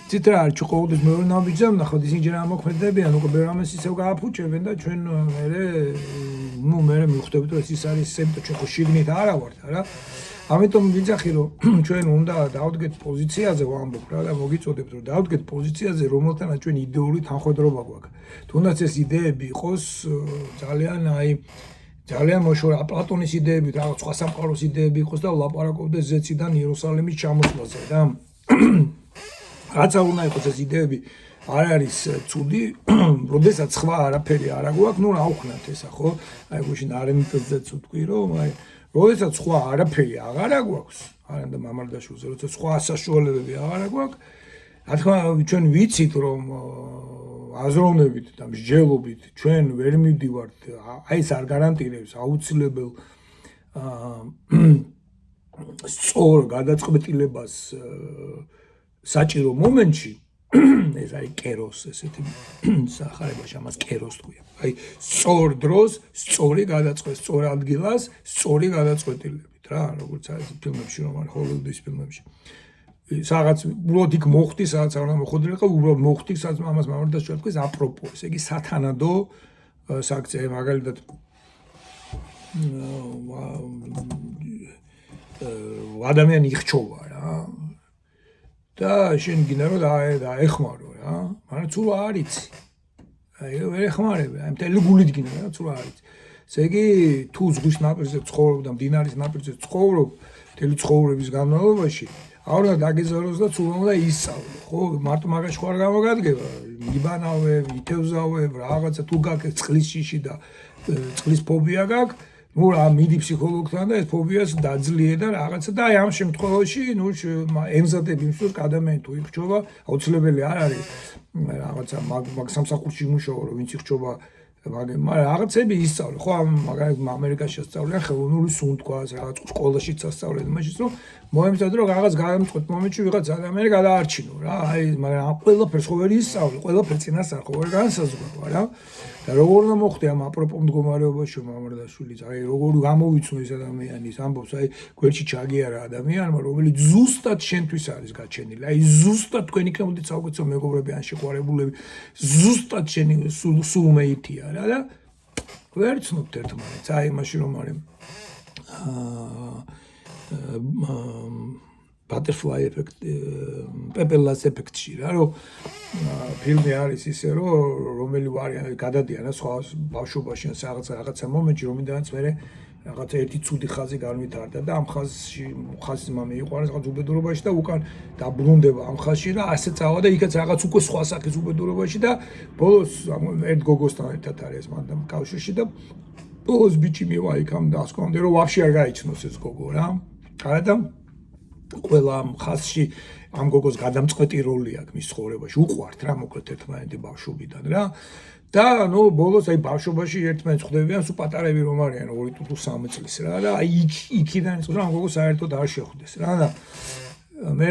ცით რა არის ყოველთვის მეორე ნაბიჯამ ნახავთ ისინი ჯერ ამოქმედებიან უკვე ბერამეს ისევ გააფუჭებენ და ჩვენ მე მივხვდებით რომ ეს არის სემტო ჩვენ ხო შიგნით არა ვართ რა ამიტომ ვიცახი რომ ჩვენ უნდა დავდგეთ პოზიციაზე ვამბობ რა და მოგიწოდებთ რომ დავდგეთ პოზიციაზე რომელთანაც ჩვენ იდეური თანხმდრობა გვაქვს. თუნდაც ეს იდეები იყოს ძალიან მოშორა პლატონის იდეები რაღაც სხვა სამყაროს იდეები იყოს და ლაპარაკობდეს ზეციდან იერუსალიმის ჩამოსვლაზე რა. რაცა უნდა იყოს ეს იდეები არ არის ცუდი, როდესაც სხვა არაფერი არ აგვაქვს, ნუ რა ვქნათ ესა ხო? აი გუშინ არემიტოზეც ვთქვი რომ აი როდესაც სხვა არაფერი აღარ აგვაქვს, არანდა მამარდაშვილზე, როდესაც სხვა საშუალებები აღარ აგვაქვს, რა თქმა უნდა ჩვენ ვიცით რომ აზროვნებით და მსჯელობით ჩვენ ვერ მივდივართ, აი ეს არ გარანტირებს აუცილებელ სწორ გადაწყვეტილებას საჭირო მომენტში ეს არის კეროს ესეთი სახარებაში ამას კეროს თქვია. აი სწორ დროს, სწორი გადაწყვეტილება, სწორ ადგილას, სწორი გადაწყვეტილებით რა, როგორც არის ფილმებში რომ არის ჰოლივუდის ფილმებში. სადაც უბრალოდ იქ მოხდი, სადაც არ უნდა მოხდრილიყო, უბრალოდ მოხდი, სადაც ამას მამარდაშვილმა თქვის აპროპო, ესე იგი სათანადო საქციე, მაგალითად ადამიანი იხჩოვა რა. და შენ გინდა რომ დაეხმარო რა, მაგრამ თუ არ იცი. აი ვერ ეხმარები, აი მთელი გულით გინდა რა, თუ არ იცი. ესე იგი თუ ზღვის ნაპირზე ცხოვრობ და მდინარის ნაპირზე ცხოვრობ, მთელი ცხოვრების განმავლობაში არ უნდა დაგეზაროს და თუ უნდა ისწავლო, ხო? მარტო მაგაში ხო არ გამოგადგება, იბანავე, ითევზავე, რაღაცა თუ გაქვს წყლის შიში და წყლის ფობია გაქვს, ნუ რა მიდი ფსიქოლოგთან და ეს ფობიას დაძლიე და რაღაცა და აი ამ შემთხვევაში ნუ ემზადები იმის რომ ადამიანი თუ იხჩობა, აუცილებელი არ არის რაღაცა მაგ სამსახურში იმუშაო რომ ვინც იხჩობა მაგრამ რაღაცები ისწავლე, ხო მაგალითად ამერიკაში ასწავლიან ხელოვნური სუნთქვას, რაღაც სკოლაშიც ასწავლენ იმაშიც რომ მოემზადო რომ რაღაც გადამწყვეტ მომენტში ვიღაც ადამიანი გადაარჩინო რა, აი მაგრამ ყველაფერს ხო ვერ ისწავლე, ყველაფერს წინასწარ ხო ვერ განსაზღვრავა რა. და როგორ უნდა მოხდე ამ აპროპო მდგომარეობაში მამარდაშვილიც, აი როგორ გამოვიცნო ეს ადამიანის ამბობს, აი გვერდში ჩაგიარა ადამიანმა, რომელიც ზუსტად შენთვის არის გაჩენილი. აი ზუსტად თქვენ იქნებოდით საუკეთესო მეგობრები ან შეყვარებულები, ზუსტად შენი სულმეიტია რა და ვერ ცნობთ ერთმანეთს. აი მაშინ რომ არის butterfly effect, პეპელას ეფექტი რა, რომ ფილმი არის ისე რომ რომელი ვარიანტი გადადიან სხვა ბავშვობაში ან რაღაცა მომენტში რომიდანაც მე რაღაცა ერთი ცუდი ხაზი განვითარდა და ამ ხაზი მეიყვანეს რაღაც უბედურობაში და უკან დაბრუნდება ამ ხაზში და ასე წავა და იქაც რაღაც უკვე სხვა სახის უბედურობაში და ბოლოს ერთ გოგოსთან ერთად არის მანდ კავშირში და ბოლოს ბიჭი მივა იქამ და ასკონდე რომ ვაფშე არ გაიჩნოს ეს გოგო რა. და ყველა ამ ხაზში ამ გოგოს გადამწყვეტი როლი აქვს მის ცხოვრებაში, უყვართ რა მოკლედ ერთმანეთი ბავშვობიდან რა. და ნუ ბოლოს აი ბავშვობაში ერთმანეთს ხვდებიან, სულ პატარები რომ არიან 2 თუ 3 წლის რა და აი იქიდან ის რომ ამ გოგოს საერთოდ არ შეხვდეს რა და მე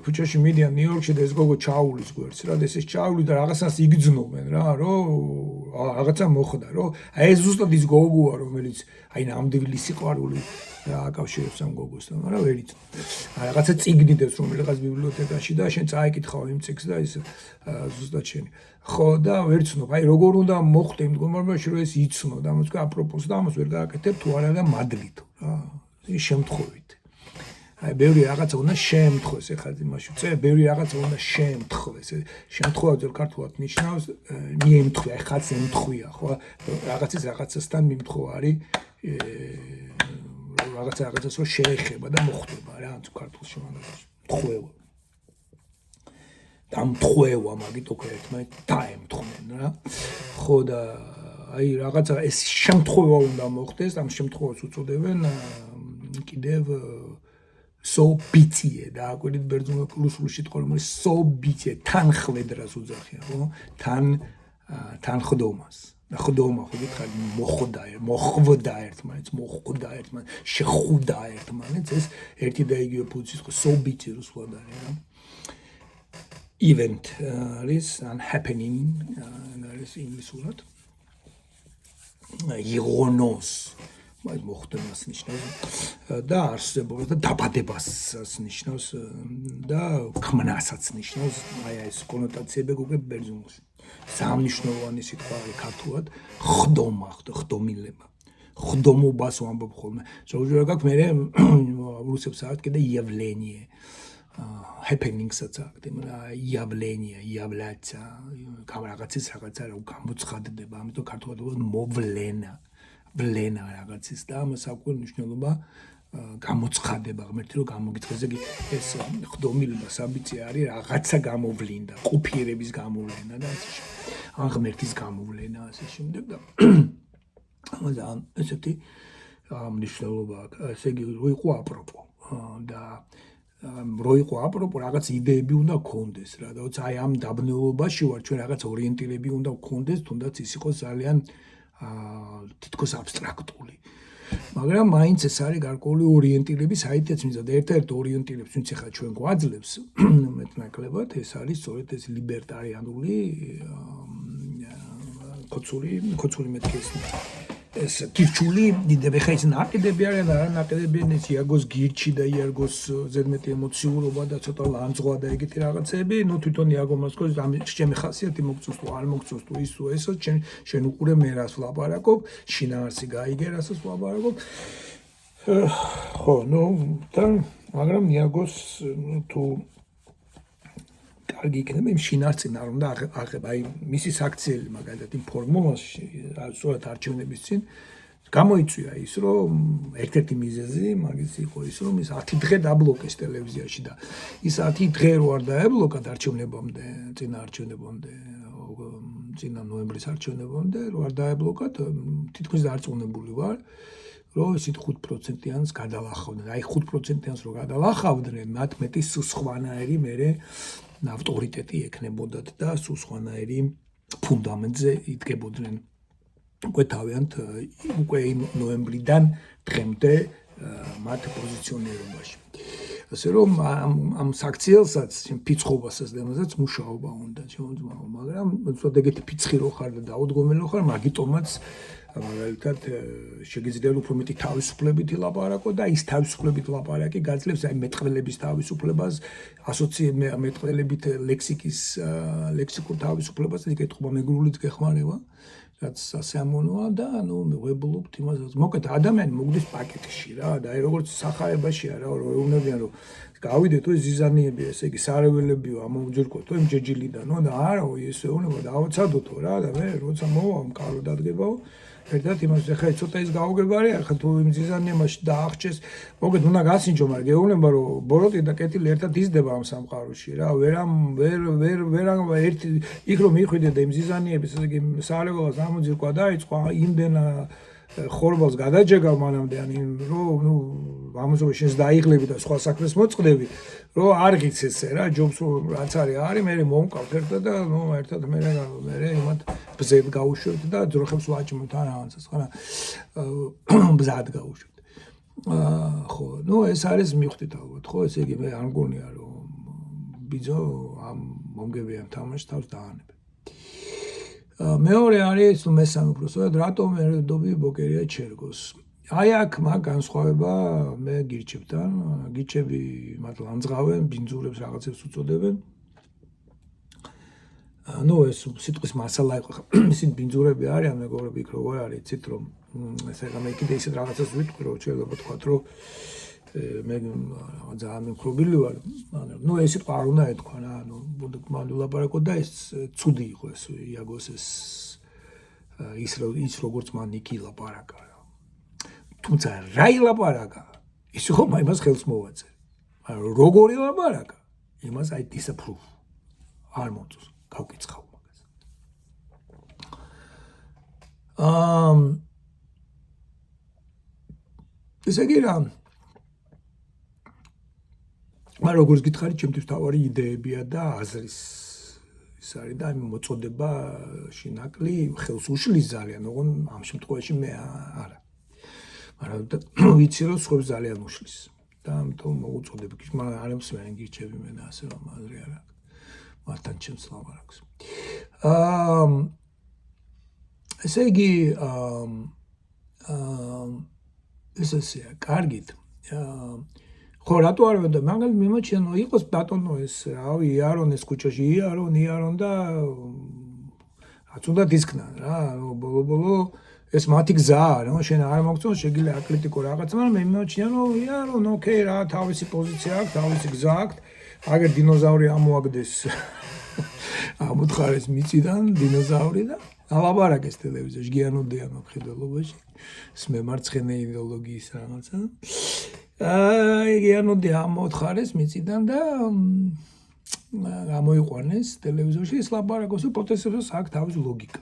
ქუჩაში მიდიან ნიუ-იორკში და ეს გოგო ჩაულის გვერდს რა და ეს ჩაული და რაღაცას იგძნობენ რა რომ რაღაცა მოხდა რომ აი ეს ზუსტად ის გოგოა რომელიც აი ნამდვილი სიყვარული აკავშირებს ამ გოგოსთან, მაგრამ ვერ იცნობ. რაღაცა წიგნი დევს რომელიღაც ბიბლიოთეკაში და შენ წაიკითხავ იმ წიგნს და ის ზუსტად შენი. ხო და ვერ ცნობ. აი როგორ უნდა მოხდე იმ მდგომარეობაში რომ ეს იცნო და ამას თქვა აპროპოს და ამას ვერ გააკეთებ თუ არა და მადლითო რა. ის შემთხვევით. აი ბევრი რაღაცა უნდა შემთხვეს ეხლა იმაში წე ბევრი რაღაცა უნდა შემთხვეს. შემთხვევა ძველ ქართულად ნიშნავს მიემთხვია, ეხლა ემთხვია, ხო? რაღაცის რაღაცასთან მიმთხვევა არის რაღაცას რო შეეხება და მოხდება რა ამ ქართულში მაგალითად მთხვევა. დამთხვევა მაგით უკვე ერთმანეთს დაემთხვნენ რა. ხო და აი რაღაცა ეს შემთხვევა უნდა მოხდეს, ამ შემთხვევას უწოდებენ კიდევ სობიციე და აკვირით ბერძნულ რუსულ სიტყვა რომელიც სობიციე თანხლედრას უძახიან, ხო? თანხდომას. და ხდომა ხო გითხარი მოხვდა ერთმანეთს, შეხვდა ერთმანეთს ეს ერთი და იგივე ფუნქციის ხო სობიციე რუსულად არის რა. event არის an happening არის ინგლისურად. იღონოს მაგ მოხდენას ნიშნავს და არსებობას და დაბადებას ნიშნავს და ქმნასაც ნიშნავს. აი ეს კონოტაციები უკვე ბერძნულში. სამნიშნულოვანი სიტყვა არის ქართულად ხდომა, ხდომილება. ხდომობას ვამბობ ხოლმე. ზოგჯერ გაქვს მე რუსებს აქვს კიდე явление. happenings-აც აქვს, явление, являться, რაღაცის რაღაცა გამოცხადდება, ამიტომ ქართულად ვთქვათ მოვლენა, ვლენა რაღაცის და ამას აქვს მნიშვნელობა გამოცხადება, ღმერთი რომ გამოგიცხეს, ეგ ეს ხდომილება საბიცი არის რაღაცა გამოვლინდა, ყოფიერების გამოვლენა და ასე შემდეგ. ან ღმერთის გამოვლენა ასე შემდეგ და ამაზე ესეთი მნიშვნელობა აქვს. ესე იგი რო იყო აპროპო და რო იყო აპროპო რაღაც იდეები უნდა გქონდეს რა და აი ამ დაბნელობაში ვარ ჩვენ რაღაც ორიენტირები უნდა გქონდეს თუნდაც ის იყოს ძალიან თითქოს აბსტრაქტული მაგრამ მაინც ეს არის გარკვეული ორიენტირები საიდანაც მიზა და ერთ-ერთ ორიენტირებს ვინც ახლა ჩვენ გვაძლევს მეტნაკლებად ეს არის სწორედ ეს ლიბერტარიანული ხოცული მეთქი ეს გირჩული დიდები ხა ის ნაკიდები არიან არა ნაკიდები ეს იაგოს გირჩი და იაგოს ზედმეტი ემოციურობა და ცოტა ლანძღვა და ეგეთი რაღაცები ნუ თვითონ იაგო მასკოს ამ ჩემი ხასიათი მოგწოს თუ არ მოგწოს თუ ისო ესო შენ უყურე მე რას ვლაპარაკობ შინაარსი გაიგე რასაც ვლაპარაკობ ხო ნუ თან მაგრამ იაგოს თუ კარგი იქნება იმ შინაარსი არ უნდა აღება აი მისი საქციელი მაგალითად იმ ფორმულაში სწორად არჩევნების წინ გამოიწვია ის რომ ერთ-ერთი მიზეზი მაგის იყო ის რომ ის 10 დღე დაბლოკეს ტელევიზიაში და ის 10 დღე რო არ დაებლოკა არჩევნებამდე წინა არჩევნებამდე წინა ნოემბრის არჩევნებამდე რო არ დაებლოკათ თითქოს დარწმუნებული ვარ რომ ისეთ 5%-იანს გადალახავდნენ აი 5%-იანს რო გადალახავდნენ მათ მეტი სხვანაირი მე ავტორიტეტი ექნებოდათ და სულ სხვანაირი ფუნდამენტზე იდგებოდნენ უკვე თავიანთ უკვე ნოემბრიდან დღემდე მათ პოზიციონირებაში ასე რომ ამ საქციელსაც ფიცხობასაც დემაზეც მუშაობა უნდა მაგრამ უცბად ეგეთი ფიცხი რო ხარ და დაუდგომელი რო ხარ მაგიტომაც მაგალითად შეგიძლია უფრო მეტი თავისუფლებით ლაპარაკო და ის თავისუფლებით ლაპარაკი გაძლევს აი მეტყველების თავისუფლებას მეტყველებით ლექსიკურ თავისუფლებას ეს კითხვა მეგრულიც გეხმარება რაც სასიამოვნოა და ანუ ვებულობთ იმასაც მოკეთ ადამიანი მოგდის პაკეტში რა და აი როგორც სახაებაშია რა რომ ეუბნებიან რომ გავიდე თუ ზიზანიები ესე იგი სარეველებიო ამოვჯერკო თუ იმ ჯეჯილიდანო და არა ეს ეუბნება დავაცადოთო რა და მე როცა მოვა მკარო დადგებაო ერთად იმას ახლა ცოტა ის გაუგებარი ახლა თუ იმ ზიზანიებაში დაახჭეს მოგეთ უნდა გასინჯო მაგრამ გეუბნება რომ ბოროტი და კეთილი ერთად იზრდება ამ სამყაროში რა ვერ ერთი იქ რომ მიხვიდე და იმ ზიზანიების ესე იგი სარეველას ამოძირკვა დაიწყო იმდენა ხორბალს გადაჯეგავ მანამდე ან რომ ნუ ამაზე შენს დაიღლები და სხვა საქმეს მოწყდები რომ არ გიცესე რა ჯობს რაც არის მე მომკავთ ერთად და ნუ ერთად მე იმათ ბზედ გაუშვებთ და ძროხებს ვაჭმოთ არაანცას ხარა ბზად გაუშვებთ ხო ნუ ეს არის მიხვდით ალბათ ხო ესე იგი მე არ მგონია რომ ბიძო ამ მომგებიან თამაშს თავს დაანებე მეორე არის მესამე უბრალოდ რატომ ერდობი ბოკერია ჩერგოს აი აქ მაგ განსხვავება მე გირჩევთან გიჩები მათ ლანძღავენ ბინძურებს რაღაცებს უწოდებენ ნუ ეს სიტყვის მასალა იყო ისინი ბინძურები არიან მეგობრები იქ როგორ არის იცით რომ ესე გამე კიდე ისეთ რაღაცას ვიტყვი რომ შეიძლება თქვათ რომ მე ძალიან მკრობილი ვარ მაგრამ ნუ ეს სიტყვა არ უნდა ეთქვა რა ანუ მან ვილაპარაკო და ეს ცუდი იყო ეს იაგოს ეს ის როგორც მან იქ ილაპარაკა თუმცა რა ილაპარაკა ის ხომ იმას ხელს მოვაწერე მაგრამ როგორ ილაპარაკა იმას აი disapprove არ მოწონს გავკიცხავ მაგას ესე იგი რა მაგრამ როგორც გითხარი ჩემთვის თავარი იდეებია და აზრის ის არის და მოწოდება შინაკლი ხელს უშლის ძალიან ოღონ ამ შემთხვევაში მე არა მაგრამ ვიცი რომ სხვებს ძალიან უშლის და ამიტომ მოუწოდებ კი მაგრამ არ მსმენ გირჩევი მე და ასე რომ აზრი არ აქვს მართან ჩემს ლაპარაკს ესე იგი ესეა კარგით ხო რატო არ ვედა მაგალითად მიმოჩენო იყოს ბატონო ეს რავი იარონეს ქუჩაში იარონ და რაც უნდა დისკნან რა ბოლო ეს მათი გზაა, რომ შენ არ მოგწონს, შეგიძლია აკრიტიკო რაღაცა, მაგრამ მე მიმოჩნია, რომ ოკეი რა, თავისი პოზიცია აქვს, თავისი გზა აქვს. აგერ დინოზავრი ამოაგდეს ამოთხარეს მიწიდან დინოზავრი და ალაბარაკეს ტელევიზიაში, გიანოდია მხედველობაში. ეს მემარცხენე იდეოლოგიის რაღაცა. გიანოდია ამოთხარეს მიწიდან და გამოიყვანეს ტელევიზორში, ეს ლაბარაკობს, პროტესტებს აქვს თავისი ლოგიკა.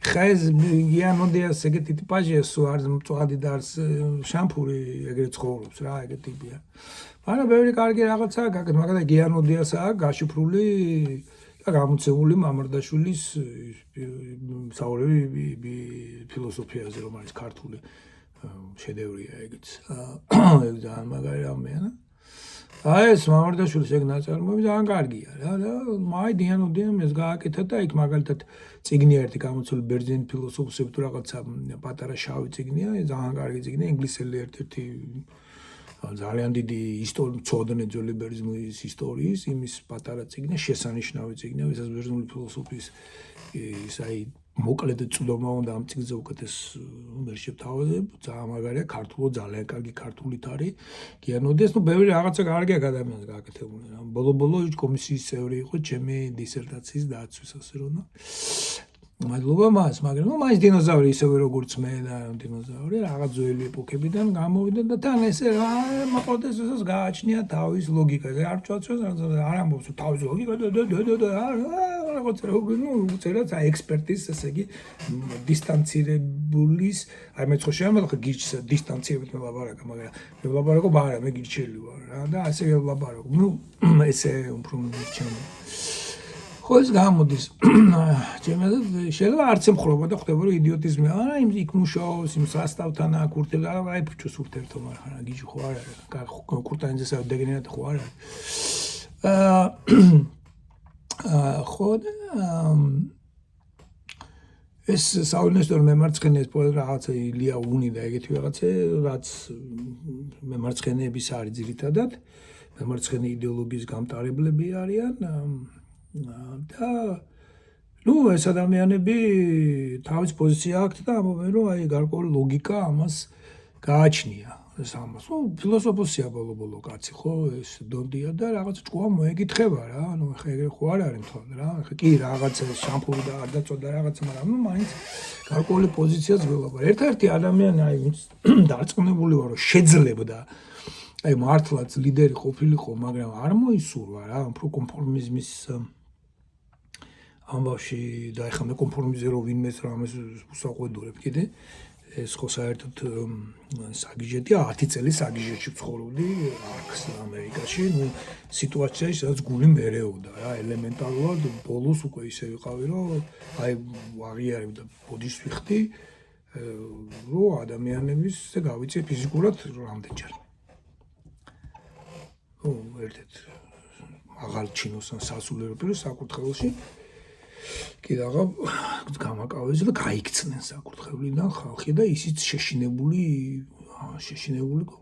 ხა ეს გიანოდიას ეგეთი ტიპაჟია, სულ არის მწვადი და არის შამფური, ეგრე ცხოვრობს რა, ეგეთი ტიპია. მაგრამ ბევრი კარგი რაღაცაა გაკეთებული, მაგალითად გიანოდიასაა გაშიფრული და გამოცემული მამარდაშვილის საუბრები ფილოსოფიაზე, რომ არის ქართული შედევრია ეგეც. ეგ ძალიან მაგარი რამეა. ეს მამარდაშვილის ეგ ნაწარმოები ძალიან კარგია რა და მაი დიანოდიამ ეს გააკეთა და იქ მაგალითად წიგნია ერთი გამოცული ბერძენი ფილოსოფოსები თუ რაღაცა პატარა შავი წიგნია, ძალიან კარგი წიგნია, ინგლისელი ერთ-ერთი ძალიან დიდი ცოდნე ძველი ბერძნულის ისტორიის, იმის პატარა წიგნია, შესანიშნავი წიგნია, ვისაც ბერძნული ფილოსოფიის ის აი მოკლედ წვდომა უნდა ამ წიგნზე უკეთეს ვერ შევთავაზებ, ძალიან მაგარია, ქართულად ძალიან კარგი ქართულით არის. გიანოდიას, ბევრი რაღაცა კარგია ადამიანს გააკეთებული. ბოლო-ბოლო კომისიის წევრი იყო ჩემი დისერტაციის დაცვის, ასე რომ მადლობა მას, მაგრამ მაინც დინოზავრი ისევე როგორც მე და დინოზავრი რაღაც ძველი ეპოქებიდან გამოვიდა და თან ესე რა მოყოდეს ეს გააჩნია თავის ლოგიკა. არ წავწევს არ ამბობს თავის ლოგიკა და რაღაც უწერაც ექსპერტის ესე იგი დისტანცირებულის აი მე ხო შემოხდა გიჩს დისტანცირებით მელაბარაკა, მაგრამ მელაბარაკო არა მე გიჩელი ვარ რა და ასე მელაბარაკო. ესე უფრო ჩემო ხო ეს გამოდის შეიძლება არც ემხრობა და ხდება რომ იდიოტიზმია არა იქ მუშაობს იმ სასტავთან აკურთება აი ფუჩოს ურთერთო მაგრამ გიჟი ხო არ არის კურტანიძესა დეგენერატი ხო არ არის ხო ეს საუნესტორ მემარცხენეების პოეტ რაღაცა ილია უნი და ეგეთი რაღაცა რაც მემარცხენეების არის ძირითადად მემარცხენე იდეოლოგიის გამტარებლები არიან და ეს ადამიანები თავის პოზიცია აქვს და ამბობენ რომ აი გარკვეული ლოგიკა ამას გააჩნია ეს ამას ფილოსოფოსია ბოლო-ბოლო კაცი ხო ეს დონდია და რაღაც ჭკუა მოეკითხება რა ხა ეგრე ხო არ არის თქო რა ხა კი რაღაცა შამფური და არ დაწოდა რაღაცა მაგრამ მაინც გარკვეული პოზიციაც გველაპარ ერთ-ერთი ადამიანი აი დარწმუნებული ვარ რომ შეძლებდა აი მართლაც ლიდერი ყოფილიყო მაგრამ არ მოისურვა რა უფრო კონფორმიზმის ამბავში და ეხლა მე კონფორმიზმზე რომ ვინმეს რამეს უსაყვედურებ კიდე ეს ხო საერთოდ საგიჟეტია 10 წელი საგიჟეტში ცხოვრობდი არქს ამერიკაში სიტუაციაში სადაც გული მერეოდა რა ელემენტარულად ბოლოს უკვე ისე ვიყავი რომ აი აღიარებ და ბოდიშს ვიხდი რომ ადამიანების გავიწე ფიზიკურად რამდენჯერ ერთ-ერთ აღარ ჩინოს ან სასულიერო პირის საკურთხეველში კიდაღა გამაკავეს და გაიქცნენ საკურთხევლიდან ხალხი და ისიც შეშინებული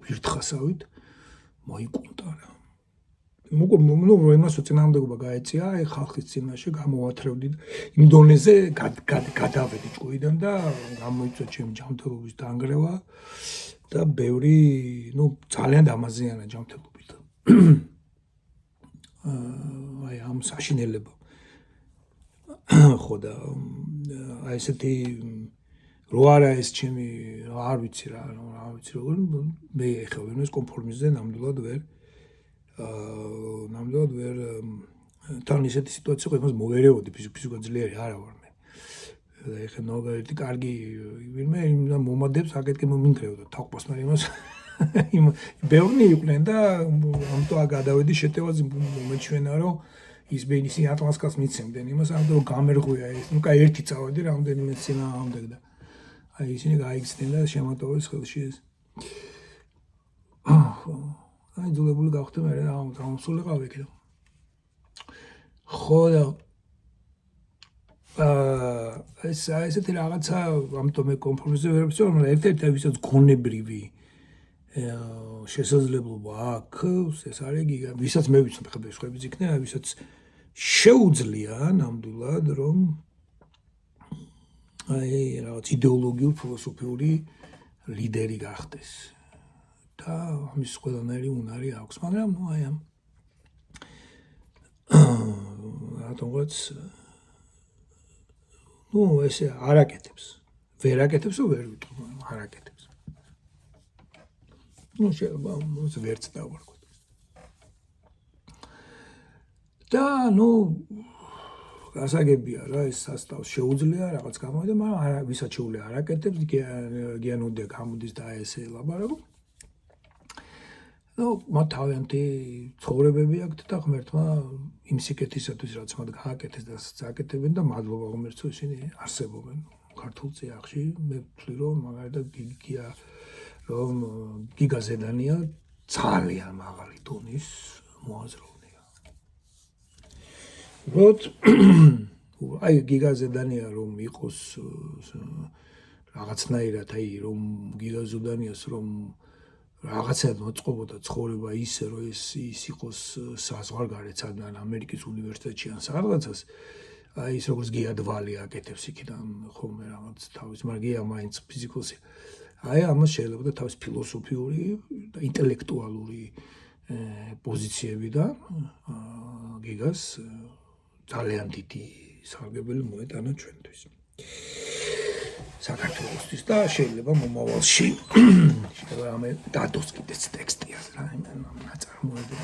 ვირთხასავით მოიკუნტა რა. იმას უწინააღმდეგობა გაეწია აი ხალხის წინაშე გამოვათრევდი და იმ დონეზე გადავედი ჭკუიდან და გამოიწვა ჩემი ჯანმრთელობის დანგრევა და ბევრი ძალიან დამაზიანა ჯანმრთელობით. აი ამ საშინელება ხო და აი ესეთი რო არა ეს ჩემი არ ვიცი როგორ მე ეხლა ვინმეს კონფორმიზმზე ნამდვილად ვერ თან ისეთი სიტუაცია ხო იმას მოვერეოდი ფიზიკურად ძლიერი არა ვარ მე და ეხლა ნოგერტი კარგი ვინმე მომადებს აკეთე მომინგრევდა თაყვას მაგრამ იმას იმ ბევრი იყვნენ და ამტოა გადავედი შეტევაზე მომეჩვენა რომ ის ბენის ატლასკას მიცემდნენ იმას ამიტომ გამერღვია ეს კაი ერთი წავედი რამდენიმე წინააღმდეგ და აი ისინი გაიქცნენ და შემატოვეს ხელში ეს აი ძულებული გავხდე მე რა გამოსულიყავ იქ და ხო და ესეთი რაღაცა ამიტომ მე კონფორმიზმზე ვერ ვცხოვრობ მაგრამ ერთ-ერთი ვისაც გონებრივი შესაძლებლობა აქვს ეს არის ვისაც მე ვიცნობ ხა სხვაებიც იქნება ვისაც შეუძლია ნამდვილად რომ აი რაღაც იდეოლოგიურ ფილოსოფიური ლიდერი გახდეს და ამის ყველანაირი უნარი აქვს, მაგრამ ნუ აი ამ რატომღაც ნუ ესე არ აკეთებს. ვერ აკეთებს თუ ვერ ვიტყვი, არ აკეთებს. ნუ შეიძლება ვერც დავარქვათ. და ნუ გასაგებია რა ეს სასტავს შეუძლია რაღაც გამოვიდა, მაგრამ არა ვისაც შეუძლია არ აკეთებს, გიანოდია გამოდის და ესე ელაბარაკო. ნუ მათ თავიანთი ცხოვრებები აქვთ და ღმერთმა იმ სიკეთისათვის რაც მათ გააკეთეს და წაკეთებენ და მადლობა ღმერთს ისინი არსებობენ ქართულ წიაღში. მე ვთვლი რომ მაგალითად რომ გიგა ზედანია ძალიან მაღალი დონის მოაზროვნეა. უბრალოდ აი გიგა ზედანია რომ იყოს რაღაცნაირად აი რომ გიგა ზედანიას რომ რაღაცად მოწყობოდა ცხოვრება ისე რომ ის იყოს საზღვარგარეთ სადან ამერიკის უნივერსიტეტში ან სადღაცას აი ის როგორც გიადვალი აკეთებს იქიდან ხოლმე რაღაც თავის მაგრამ გია მაინც ფიზიკოსი აი ამას შეიძლება და თავის ფილოსოფიური და ინტელექტუალური პოზიციებიდან გიგას ძალიან დიდი სარგებელი მოეტანა ჩვენთვის საქართველოსთვის და შეიძლება მომავალში შეიძლება ამ დადოს კიდეც ტექსტი ასე რა ამ ნაწარმოებები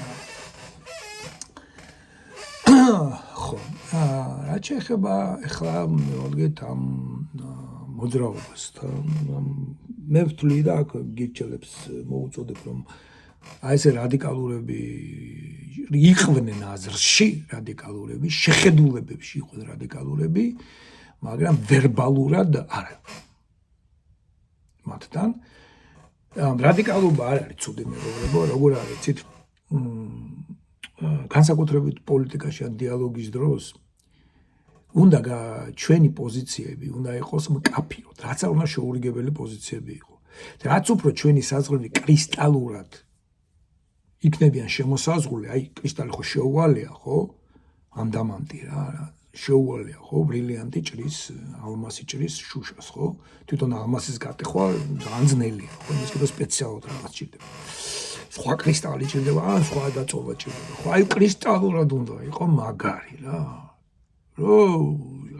ხო რა შეიძლება ახლა მოვდგეთ ამ მოძრაობას მე ვთვლი და აქ გირჩელებს მოუწოდებ რომ აი ესე რადიკალურები იყვნენ აზრში რადიკალურები შეხედულებებში იყვნენ რადიკალურები მაგრამ ვერბალურად არა. მათთან რადიკალობა არ არის ცუდი მეგობრებო, როგორ არის ცით განსაკუთრებით პოლიტიკაში ან დიალოგის დროს უნდა ჩვენი პოზიციები უნდა იყოს მკაფიოდ, რაც არ უნდა შეურიგებელი პოზიციები იყო. რაც უფრო ჩვენი საზღვრები კრისტალურად იქნებიან შემოსაზღვრული, აი კრისტალი ხო შეუვალია, ხო? ამდამანტი რა შეუვალია ხო ბრილიანტი ჭრის ალმასი ჭრის შუშას ხო თვითონ ალმასის გატეხვა ძალიან ძნელია ხო ის კიდე სპეციალურად რაღაც ჭირდება სხვა კრისტალი ჭირდება ან სხვა დაწოვა ჭირდება ხო აი კრისტალურად უნდა იყო მაგარი რა რომ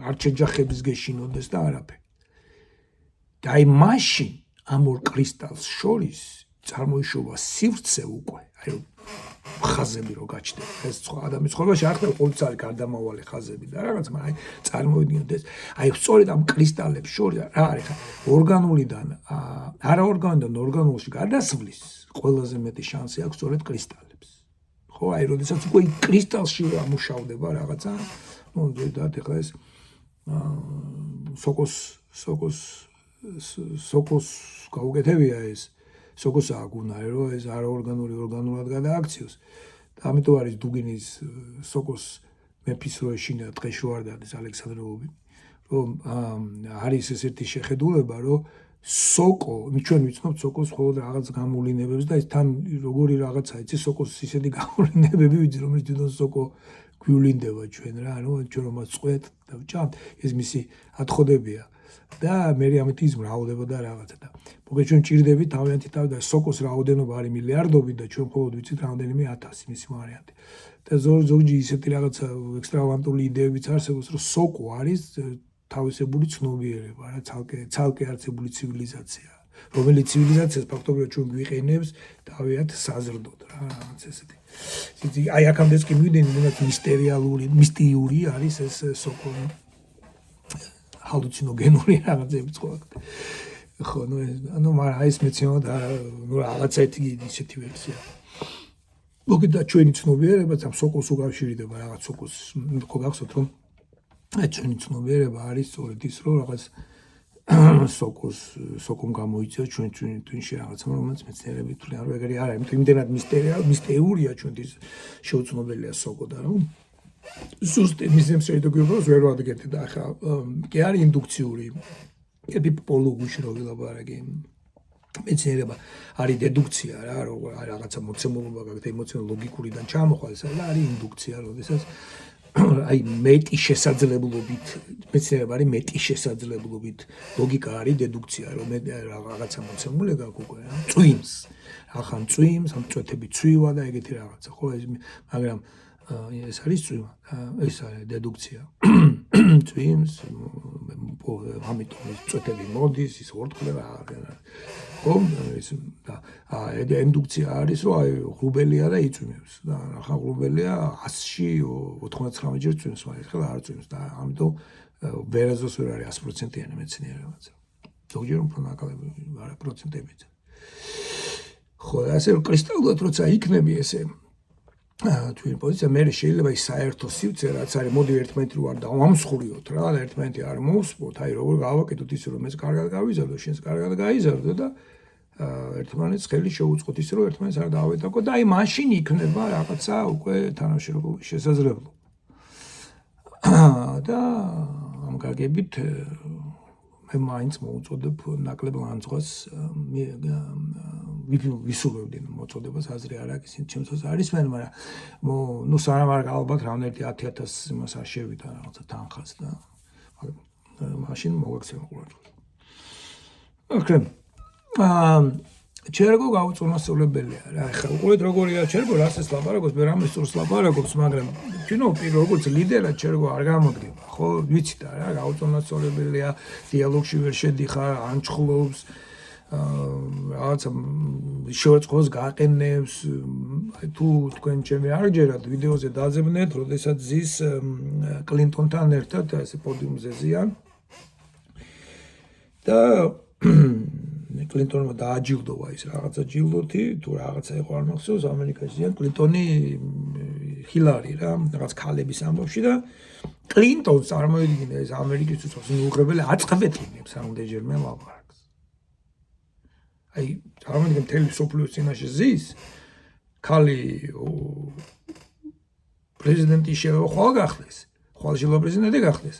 არ შეჯახების გეშინოდეს და არაფერი და აი მაშინ ამ ორ კრისტალს შორის წარმოიშობა სივრცე უკვე აი ხაზები რო გაჩნდება ეს სხვა ადამიანის ცხოვრებაში არ ხდება ყოველწლიურად გარდამავალი ხაზები და რაღაც მაგრამ აი წარმოვიდგინოთ ეს აი სწორედ ამ კრისტალებს შორის რა არის ხა ორგანულიდან არაორგანულიდან ორგანულში გადასვლის ყველაზე მეტი შანსი აქვს სწორედ კრისტალებს ხო აი როდესაც უკვე კრისტალში ამუშავდება რაღაცა ნუ ზედათ ეხლა ეს სოკოს გაუკეთებია ეს სოკოსა აგუნარი რომ ეს არაორგანული ორგანულად გადააქციოს და ამიტომ არის დუგინის სოკოს მეფის რო ეშინა დღეს რო არ დადეს ალექსანდროვი რომ არის ესეთი შეხედულება რომ სოკო ჩვენ ვიცნობთ სოკოს მხოლოდ რაღაც გამოვლინებებს და ეს თან როგორი რაღაცა იცი სოკოს ისეთი გამოვლინებები ვიცი რომელიც თვითონ სოკო გვივლინდება ჩვენ რა ანუ ჩვენ რომ წყვეთ და ვჭამთ ეს მისი ათხოვდებია და მე ამით ის მრავლდება და რაღაცა და მოგე ჩვენ ჭირდებით თავიანთი თავი და სოკოს რაოდენობა არის მილიარდობით და ჩვენ მხოლოდ ვიცით რამდენიმე 1000 მისი ვარიანტი და ზოგჯერ ისეთი რაღაცა ექსტრავაგანტული იდეებიც არსებობს რომ სოკო არის თავისებური ცნობიერება რა ცალკე არსებული ცივილიზაცია რომელიც ცივილიზაციას ფაქტობრივად ჩვენ გვიყენებს თავიანთ საზრდოდ რა რაღაც ესეთი აი აქამდეც კი მივიდნენ რაღაც მისტიური არის ეს სოკო ჰალუცინოგენური რაღაცები სხვა ხო ნუ მაგრამ ეს მეცნიერად ნუ რაღაცა ისეთი ვერსია მოგდა ჩვენი ცნობიერებაც ამ სოკოს უკავშირდება რაღაც სოკოს ხო გახსოვთ რომ აი ჩვენი ცნობიერება არის სწორედ ის რომ რაღაც სოკომ გამოიწვია ჩვენში რაღაცა რომელიც მეცნიერები თვლიან რომ ეგრე არა იმიტომ იმდენად მისტერია ჩვენთვის შეუცნობელია სოკო და რომ ზუსტი მიზნებს შეიდოგებოს ვერ ვადგეთ და ახლა კი არის ინდუქციური ეპიპოლოგიაში რო ვილაპარაკი მეცნიერება არის დედუქცია რა რაღაცა მოცემულობა გაქვს ემოციონალ ლოგიკურიდან ჩამოხვალ ეს არის ინდუქცია როდესაც აი მეტი შესაძლებლობით მეცნიერება არის მეტი შესაძლებლობით ლოგიკა არის დედუქცია რომ მე რაღაცა მოცემული გაქვს უკვე წვიმს ახან წვიმს ამ წვეთები წვივა და ეგეთი რაღაცა ხო ეს მაგრამ ეს არის წვიმა ეს არის დედუქცია წვიმს ამიტომ ეს წვეთები მოდის ის ორთქლება ხო ეს და ინდუქცია არის რომ აი ღრუბელია და იწვიმებს და ახლა ღრუბელია 100-ში 99 ჯერ წვიმს მაგრამ ახლა არ წვიმს და ამიტომ ვერაზოს ვერ არის 100%-იანი მეცნიერებაც ზოგჯერ უფრო ნაკლები არა პროცენტებიც ხო ასე რომ კრისტალურად როცა იქნები ესე twin პოზიცია მე შეიძლება ის საერთო სივრცე რაც არის მოდი ერთმანეთს რო არ დავამსხურიოთ რა და ერთმანეთი არ მოусპოთ აი როგორ გავაკეთოთ ისე რომ ეს კარგად გავიზარდო შენს კარგად გაიზარდო და ერთმანეთს ხელი შეუწყოთ ისე რომ ერთმანეთს არ დავეთაკო და აი მაშინ იქნება რაღაცა უკვე თანამშრომლობის შესაძლებლობა და ამ გაგებით მე მაინც მოუწოდებ ნაკლებ ლანძღვას ვისურვებდი მოწოდებას აზრი არ აქვს ჩემთვის არის მე მაგრამ ნუ სანამ არ ალბათ რამდენიმე 10,000 იმას არ შევიდა რაღაცა თანხას და მაშინ მოგაქცევ ყურადღებას ოკეი ჩერგო გაუწონასწორებელია რა ხა უყურეთ როგორია ჩერგო რასაც ლაპარაკობს მე რამე სწორს ლაპარაკობს მაგრამ თვითონ როგორც ლიდერად ჩერგო არ გამოდგება ხო ვიცი და რა გაუწონასწორებელია დიალოგში ვერ შედიხარ ანჩხლობს რაღაცა შორწყოს გაყენებს აი თუ თქვენ ჩემი არ გჯერათ ვიდეოზე დაძებნეთ როდესაც ზის კლინტონთან ერთად ესე პოდიუმზე ზიან და კლინტონმა დააჯილდოვა ის რაღაცა ჯილდოთი თუ რაღაცა იყო არ მახსოვს ამერიკაში ზიან კლინტონი ჰილარი რა რაღაც ქალების ამბავში და კლინტონს წარმოიდგინე ეს ამერიკის უცხოს მიუღებელი აწყვეტინებს რამდენჯერმე ლაპარაკს აი წარმოიდგინე მთელი სოფლიოს წინაშე ზის ქალი პრეზიდენტი შეიძლება ხვალ გახდეს ხვალ შეიძლება პრეზიდენტი გახდეს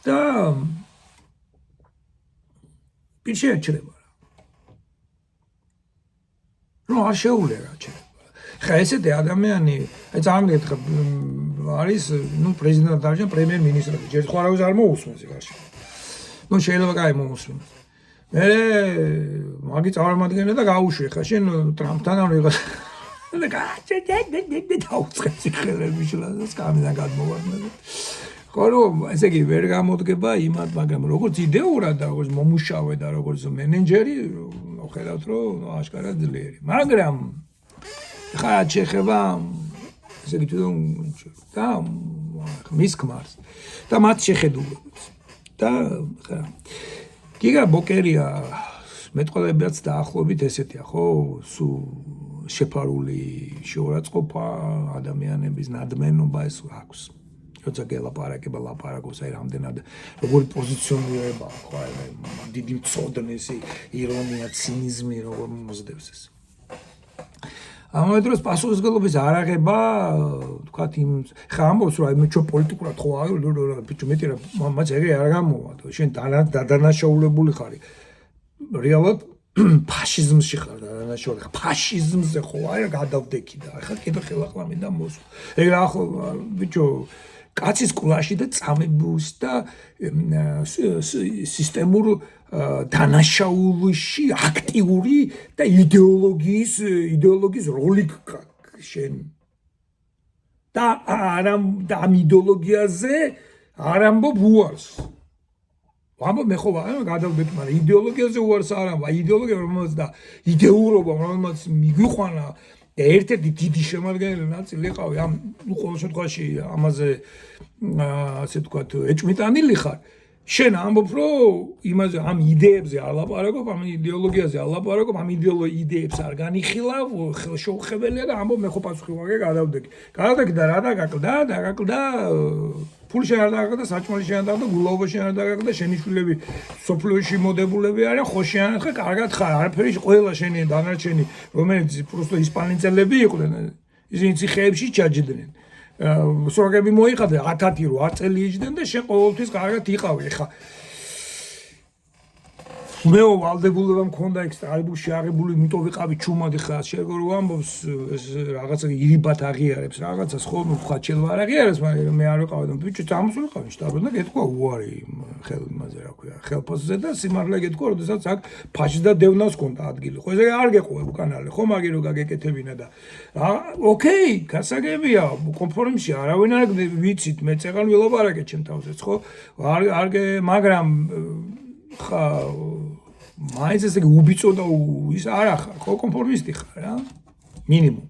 და პირში ეჩრება რომ არ შეუძლია რაჩერება. ხა ესეთი ადამიანი, აი წარმოგიდგენთ ხა არის, ნუ პრეზიდენტად არიან პრემიერ-მინისტრები, ჯერ სხვა არავის არ მოусმენს გარშემო. ნუ შეიძლება კაი მოусმენს. მე მაგი წარმოგიდგენე და გაუშვი ხა შენ ტრამპთან არ ვიღას. და გაჩერდე დაუწყեցი ხელები შლაზას კამიდან გადმოვარდნე. ხო რომ ესე იგი ვერ გამოდგება იმად, მაგრამ როგორც იდეურად და როგორც მომუშავე და როგორც მენეჯერი ხედავთ რომ აშკარად ძლიერი. მაგრამ ხა შეხება ესე იგი თვითონ და მის ქმარს და მათ შეხედულებს და ხა გიგა ბოკერია მეტყოლებიაც დაახლოებით ესეთია ხო სულ შეფარული შეურაცხყოფა ადამიანების ნადმენობა ეს აქვს. როცა გელაპარაკება ლაპარაკობს აი რამდენად როგორი პოზიციონირება ხო აი დიდი მწოდნესი ირონია ცინიზმი როგორ მომზადებს ეს ამავე დროს პასუხისმგებლობის არაღება თქვათ იმ ხა ამბობს რომ აი მე ჩვენ პოლიტიკურად ხო ბიჭო მეტი რა მაც ეგრე არ გამოვადო შენ დადანაშაულებული ხარ რეალურად ფაშიზმში ხარ დადანაშაული ხარ ფაშიზმზე ხო აი რა გადავდექი და ახლა კიდე ხელახლა მინდა მოსვლა ეგ რა ხო ბიჭო კაცის კლასში და წამების და სისტემურ დანაშაულში აქტიური და იდეოლოგიის როლი შენ და ამ იდეოლოგიაზე არ ამბობ უარს ამბობ მე ხო გადავდექი მაგრამ იდეოლოგიაზე უარს არ ამბობ იდეოლოგია რომელსაც და იდეურობა რომელსაც მიგვიყვანა ერთ-ერთი დიდი შემადგენელი ნაწილი ყავი ამ ყოველ შემთხვევაში ამაზე ასე ვთქვათ ეჭმიტანილი ხარ შენ ამბობ რომ იმაზე ამ იდეებზე არ ლაპარაკობ ამ იდეოლოგიაზე არ ლაპარაკობ ამ იდეებს არ განიხილავ ხელშეუხებელია და ამბობ მე ხო პასუხი ვაგე გადავდექი და რა დაგაკლდა ფული შენ არ დაგაკლდა საჭმელი შენ არ დაგაკლდა გულაობა შენ არ დაგაკლდა შენი შვილები სოფლიოში მოდებულები არიან ხო შენ ხარ კარგად ხარ არაფერი ყველა შენი დანარჩენი რომელიც პროსტო ისპანელები იყვნენ ისინი ციხეებში ჩაჯდნენ სროგები მოიყავდა 1000 რო არ წელი იჯდნენ და შენ ყოველთვის კარგად იყავი ხა მეო ვალდებულება მქონდა ეგ სტალბურში აღებული, იმიტომ ვიყავი ჩუმადი ხა, შეგო რო ამბობს ეს რაღაცა ირიბათ აღიარებს, რაღაცას ხოლმე ხაჩელვა არ აღიარებს, მაგრამ მე არ ვიყავი და ბიჭო წამოსულიყავი შტაბში და გეთქვა უარი ხელმაზე რა ქვია, ხელფოსზე და სიმართლე გეთქვა, როდესაც აქ ფაშს და დევნას ქონდა ადგილი. ხო ესე არ გეყვე უკანალე, ხო მაგე რო გაგეკეთებინა და ოკეი, გასაგებია, კონფორმში არავინ არ ვიცით, მე წეღან ვილაპარაკე ჩემ თავზეც, ხო? მაგრამ ხა მაინც ესე უბიწო და ის არ ახარ, ხო კონფორმისტი ხარ რა? მინიმუმ.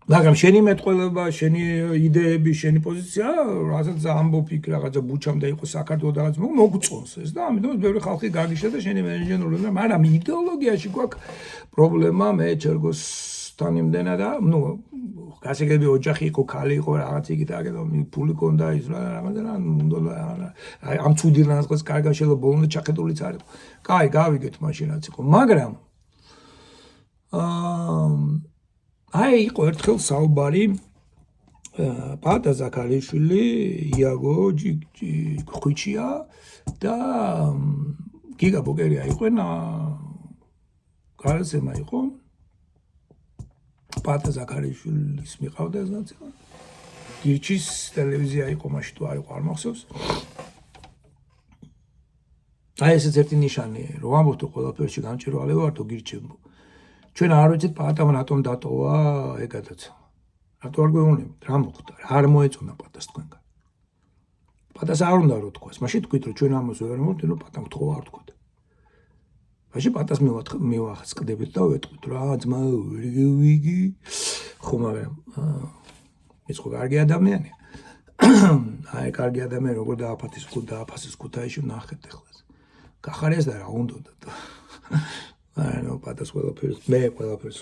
მაგრამ შენი მეტყველება, შენი იდეები, შენი პოზიცია, რასაც ამბობ იქ რაღაცა ბუჩამდე იყო საქართველოს რაღაც მოგწონს ეს და ამიტომ ბევრი ხალხი გაგიშა და შენი მენეჯერული, მაგრამ იდეოლოგიაში გვაქვს პრობლემა, მე ჩერგოსთან იმდენა და ნუ გასაგები ოჯახი იყო, ქალი იყო, რაღაც იქით აკეთო, ფული კონდა ის რაღაცა ამ ცუდი რაღაცას კარგად შეიძლება ბოლომდე ჩახედულიც არ იყო. კაი, გავიგეთ მაშინ რაც იყო, მაგრამ აი იყო ერთხელ საუბარი პატა ზაქარიშვილი, იაგო ხვიჩია და გიგა ბოკერია იყვენ გარსემა იყო პატა ზაქარიშვილის მიყავდა ეს ნაცია. გირჩის ტელევიზია იყო მაშინ თუ არ იყო არ მახსოვს. აი ესეც ერთი ნიშანი რომ ამბობთ ყველაფერში გამჭირვალე ვარ თუ გირჩებო. ჩვენ არ ვიცით პატამ რატომ დატოვა ეგადაც. რატო არ გვეუბნებთ რა მოხდა? რა არ მოეწონა პატას თქვენგან? პატას არ უნდა რომ თქვას. მაშინ თქვით რომ ჩვენ ამას ვერ მოვთ რომ პატამ თქვა არ თქვა. მაშინ პატას მივახსკდებით და ვეტყვით რა ძმა ვიგი ხო მაგრამ ის ხო კარგი ადამიანია. აი კარგი ადამიანი როგორ დააფასის ქუთაისში ნახეთ ახლა. გახარეს და რა უნდოდა. ანუ პატას ყველაფერს მე ყველაფერს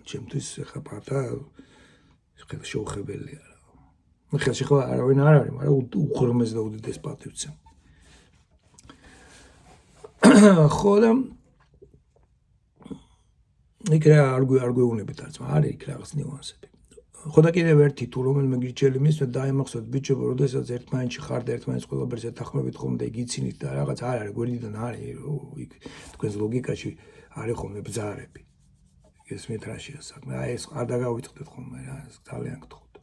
ჩემთვის ხა პატა შეუხებელია რა. მე ხელში ხო არავინ არ არის, მაგრამ უღრმეს და უდიდეს პატივცემ. ხო და იქ არ გვეუბნებით არც, არის იქ რაღაც ნიუანსები. ხო და კიდევ ერთი თუ რომელიმე გირჩელი მისვე დაიმახსოვთ ბიჭებო, როდესაც ერთმანეთში ხარ და ერთმანეთს ყველაფერს ეთანხმებით ხომ და იგიცინით და რაღაც არ არის გვერდიდან არის იქ თქვენს ლოგიკაში არის ხოლმე ბზარები. ესმით რაშია საქმე. აი ეს არ დაგავიწყდეთ ხოლმე რა, ეს ძალიან გთხოვთ.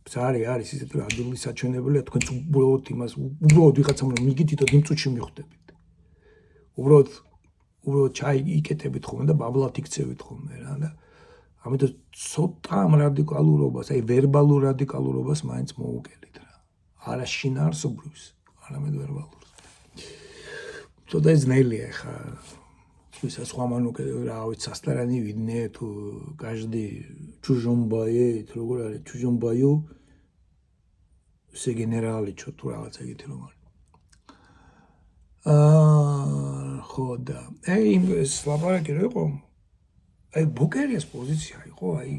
ბზარი არის ისეთ ადვილი საჩვენებელია თქვენც უბრალოდ იმას უბრალოდ ვიღაცამ რომ მიგიდით და იმ წუთში მიხვდებით. უბრალოდ ჩაი იკეთებით ხოლმე და ბაბლად იქცევით ხოლმე რა და ამიტომ ცოტა ამ რადიკალურობას, აი ვერბალურ რადიკალურობას მაინც მოუგელით რა. არა შინაარსობრივს, არამედ ვერბალურს. ცოტა ძნელია ხა. Вisa схваману რავით სასტარანი ვიდნე თუ каждый чужомбае როგორ არის чужомбаю се генерალი ჩო თუ რაღაცა ეგეთი რომ არის. ხო და აი ეს ლაპარაკი რო იყო აი ბუკერიას პოზიცია იყო აი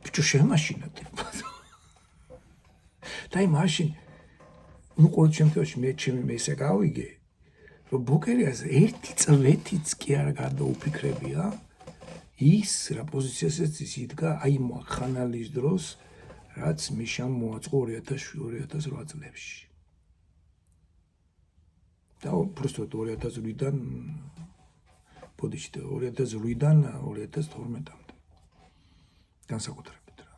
ბიჭო შემაშინა და აი მაშინ ნუ ყოველ შემთხვევაში მე ესე გავიგე რომ ბუკერიას ერთი წლეთიც კი არ გადაუფიქრებია ის რა პოზიციასაც ის იდგა აი ხანალის დროს რაც მიშამ მოაწყო 2008 წლებში და просто 2008-დან პოდიშტე 2008-დან 2012-მდე განსაკუთრებით რა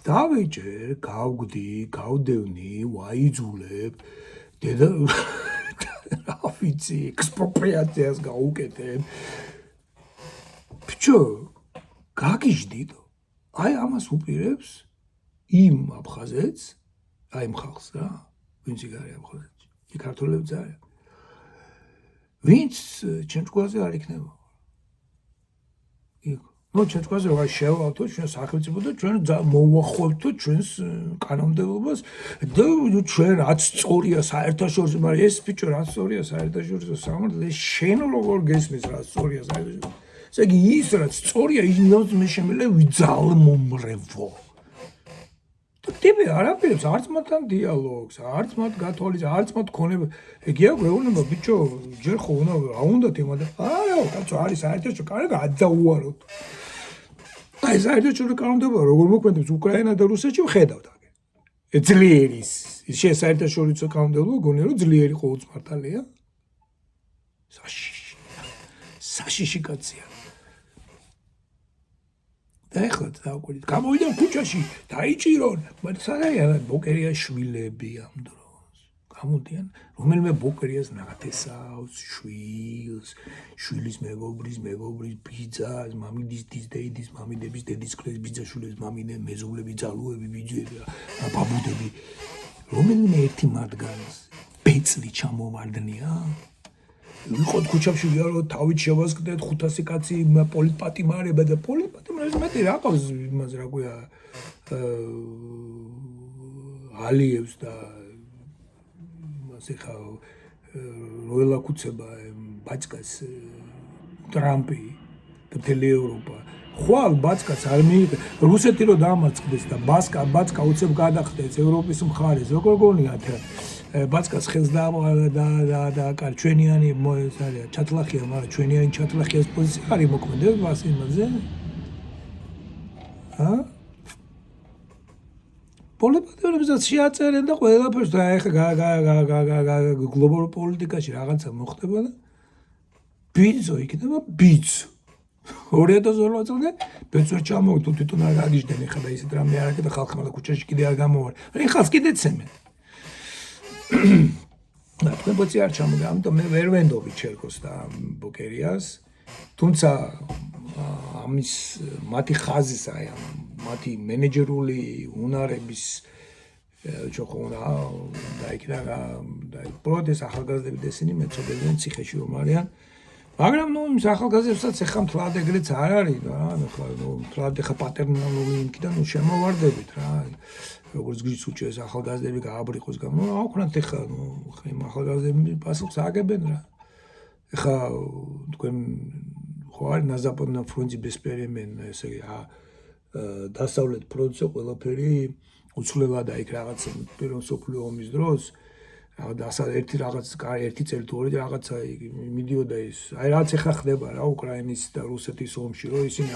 დავიჯერ, გავგდი, გავდევნი, ვაიძულებ, დედა რა ვიცი, ექსპროპრიაციას გავუკეთებ. ბიჭო, გაგიჟდით. აი ამას უპირებს იმ აფხაზეთს, აი მხახს რა, ვინც იგარი აფხაზეთში. იქ ქართველები ძალიან. ვინც ჩემს გვაზე არ იქნება. იქ ნუ ჩვენს გვაზე რა შევალთო ჩვენ სახელმწიფო და ჩვენ მოვახვევთო ჩვენს კანონმდებლობას და ჩვენ რაც სწორია საერთაშორისო, მაგრამ ეს ბიჭო რაც სწორია საერთაშორისო სამართლე შენ როგორ გესმის რაც სწორია საერთაშორისო. ესე იგი ის რაც სწორია იმას მე შემიძლია ვიძალმომრევო. ტიპი არაფერს არც მათთან დიალოგს, არც მათ გათვალისწინებს, არც მათ ქონება. ეგია გვეუბნება ბიჭო, ჯერ ხო უნდა რა უნდათ იმადა. არა, კაცო არის საერთაშორისო, კარგი გადაუაროთ. აი საერთაშორისო კანონმდებლობა როგორ მოქმედებს უკრაინა და რუსეთში ვხედავთ აგერ. ძლიერი საერთაშორისო კანონმდებლობა გონია რომ ძლიერი ყოველწმართალია. საშიში კაცია. და ეხლა დავყვით. გამოვიდა ქუჩაში, დაიჭირონ. მაგრამ საგაია ბოკერია შვილები ამ დროს. გამოდიან, რომელიმე ბოკერიას ნათესავს, შვილის მეგობრის ბიძას, მამიდის დედის, მამიდების დედის კლეს ბიძაშვილების მამიდე მეზობლები, ძალუები, ბიძები, ბაბუდები. რომელიმე ერთი მათგანს ბეწლი ჩამოვარდნია. ვიყოთ ქუჩებში ვიარო თავით შევასკდეთ 500 კაცი პოლიტპატიმარება და პოლიტპატიმარებს მეტი რა ყავს იმას რა ქვია ალიევს და იმას ეხა რო ელაკუცება ბაჭკას ტრამპი და მთელი ევროპა ხვალ ბაჭკას არ მიიღე რუსეთი რო დამარცხდეს და ბაჭკა უცებ გადახდეს ევროპის მხარეს როგორ გონიათ ბაჭკას ხელს და ჩვენიანი ეს არის ჩათლახია, მაგრამ ჩვენიანი ჩათლახიას პოზიცია არის მოქმედებს მას იმაზე? პოლიტიკურებსაც შეაწერენ და ყველაფერს და ეხლა გლობალურ პოლიტიკაში რაღაცა მოხდება და ბიძო იქნება ბიძო. 2012 წელს ბეწვერ ჩამოვიდა თვითონ არ გაგიჟდნენ ეხლა და ისეთ რამე არ აკეთა ხალხმა და ქუჩაში კიდე არ გამოვარ. ეხლაც კიდე ცემენ. თქვენ პოზიცია არ ჩამოვიდა, ამიტომ მე ვერ ვენდობი ჩერკოს და ბოკერიას. თუმცა ამის მათი ხაზის აი ამ მათი მენეჯერული უნარების ჩოხონა და იქნა და პროდეს ახალგაზრდები და ისინი მეწოდებიან ციხეში რომ არიან. მაგრამ ნუ იმ ახალგაზრდებსაც ეხლა მთლად ეგრეც არ არის რა, ეხლა ნუ მთლად ეხლა პატერნალური იმკიდან ნუ შემოვარდებით რა. როგორც გიჩ უჭეს ახალგაზრდები გააბრიყოს გამ, ნუ აუქნათ ეხლა ნუ იმ ახალგაზრდები პასუხს აგებენ რა. ეხლა თქვენ ხო არის на западном фронте беспеременна, ესე იგი დასავლეთ ფრონტზე ყველაფერი უცვლელად აი რაღაც პირველ მსოფლიო ომის დროს ერთი წელი თუ ორი რაღაცა მიდიოდა ის აი რაც ეხლა ხდება რა უკრაინის და რუსეთის ომში რომ ისინი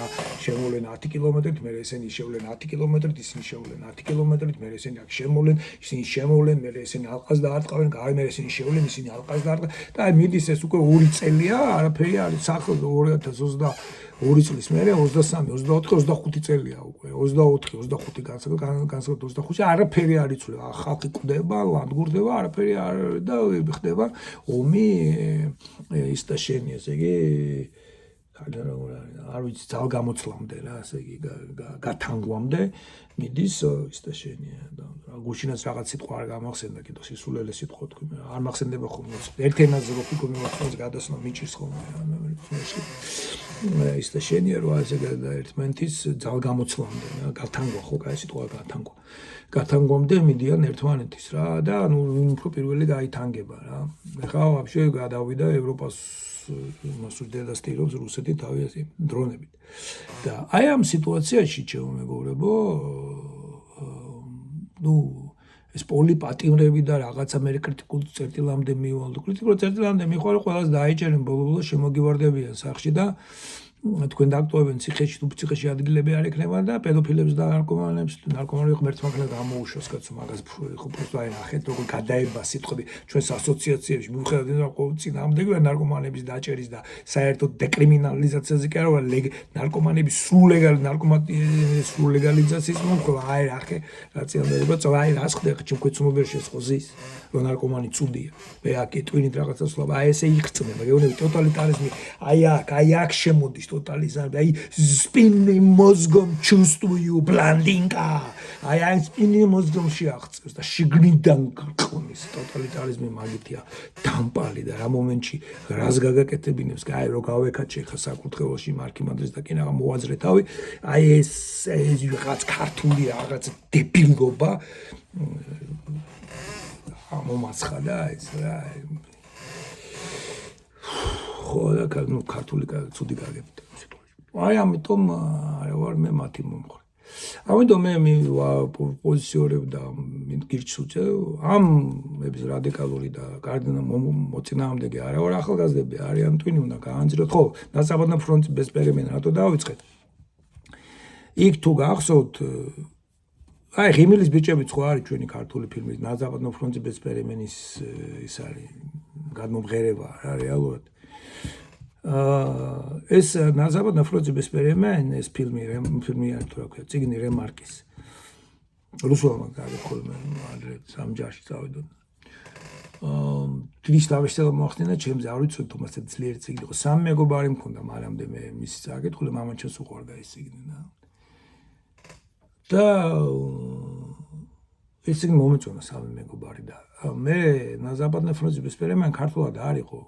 შემოვლენ 10 კილომეტრით მე ესენი შევლენ 10 კილომეტრით ისინი შევლენ 10 კილომეტრით მე ესენი აქ შემოვლენ ისინი შემოვლენ მე ესენი ალყას დაარტყავენ გაი მე ესენი შევლენ ისინი ალყას დაარტყავენ და აი მიდის ეს უკვე 2 წელია არაფერი არის სახელ 2022 წლის მერე 23 24 25 წელია უკვე 24 25 განსაკუთრებით 25-ში არაფერი არ იცვლება ხალხი კვდება ლანდგურდება არაფერი არ და ხდება ომი ის და შენი ესე იგი არ ვიცი ძალგამოცლამდე რა ესე იგი გათანგვამდე მიდის ის და შენი და გუშინაც რაღაც სიტყვა არ გამახსენდა კიდო სისულელე სიტყვა თქვი არ მახსენდება ხოლმე ერთ ენაზე რო ფიქრობ იმას გადასვლა მიჭირს ხოლმე ის და შენი რო ასე ერთმანეთის ძალგამოცლამდე რა გათანგვა ხო კაი სიტყვა გათანგვამდე მიდიან ერთმანეთის რა და ნუ უფრო პირველი გაითანგება რა ეხლა ვაფშე გადავიდა ევროპას მასურდელას ტირობს რუსეთი თავისი დრონებით და აი ამ სიტუაციაში ჩემო მეგობრებო ნუ ეს პოლიპატიმრები და რაღაც ამერიკ კრიტიკულ წერტილამდე მივალ კრიტიკულ წერტილამდე მიხვალ ყველას დაიჭერენ ბოლო შემოგივარდებიან სახში და თქვენ დააქტოვებენ ციხეში თუ ციხეში ადგილები არ ექნება და პედოფილებს და ნარკომანები ღმერთმა ქნა გამოუშვას კაცო მაგას ხო просто აი ნახეთ როგორ გადაება სიტყვები ჩვენს ასოციაციებში მიუხედავად იმისა რომ წინააღმდეგია ნარკომანების დაჭერის და საერთოდ დეკრიმინალიზაციაზე კი არა ნარკომანების სრულ ლეგალიზაციის მომხდარა აი რახე რაციონალობა წვა აი რას ხდება ჩემ ქვეცნობერ შესხოზის რომ ნარკომანი ცუდია მე აკი ტვინით რაღაცას ვსვლა აი ესე იღწნება გეუბნები ტოტალიტარიზმი აი აქ შემოდის totalizare ai spinni mozgom чувствую блондинка ai spinni mozgom შეაღწევს და შიგნიდან გყნის totalizare მაგითია დამპალი და რა მომენტში რას გაგაკეთებინებს აი რო გავეკაჩე ხა საკუთრებაში მარკიმანდრის და კინა მოაძრე თავი აი ეს რაღაც ქართული რაღაც დებილობა მომაცხადა ეს რა ხო და ნუ ქართული ცუდი გაგებთ აი ამიტომ არა ვარ მე მათი მომხრე ამიტომ მე პოზიციორებ და გირჩუწე ამ მების რადიკალური და კარდინალ მოწინააღმდეგე არა ვარ ახალგაზრდები არიან ტვინი უნდა გაანძროთ ხო დასაბადნა ფრონტის ბესპერიმენ რატო დავიწყეთ იქ თუ გახსოვთ აი ღიმილის ბიჭებიც ხო არის ჩვენი ქართული ფილმის ნაზაპადნო ფრონტზე ბესპერემენის ის არის გადმომღერება რა რეალურად ეს ნაზაპადნო ფრონტზე ბესპერემენ ეს ფილმი არის თუ რა ქვია წიგნი რემარკის რუსულმა გაგეკოლმე ადრე სამჯარში წავედო ტვინის დავეშალა მოახდინა ჩემზე არ ვიცი თუ მასე ძლიერი წიგნი იყო სამი მეგობარი მქონდა მანამდე მე მის წაკითხული მამაჩემს უყვარდა ეს წიგნი და ეს წიგნი მომეწონა სამი მეგობარი და მე ნაზაპადნო ფრონტზე ბესპერემენ ქართულად არ იყო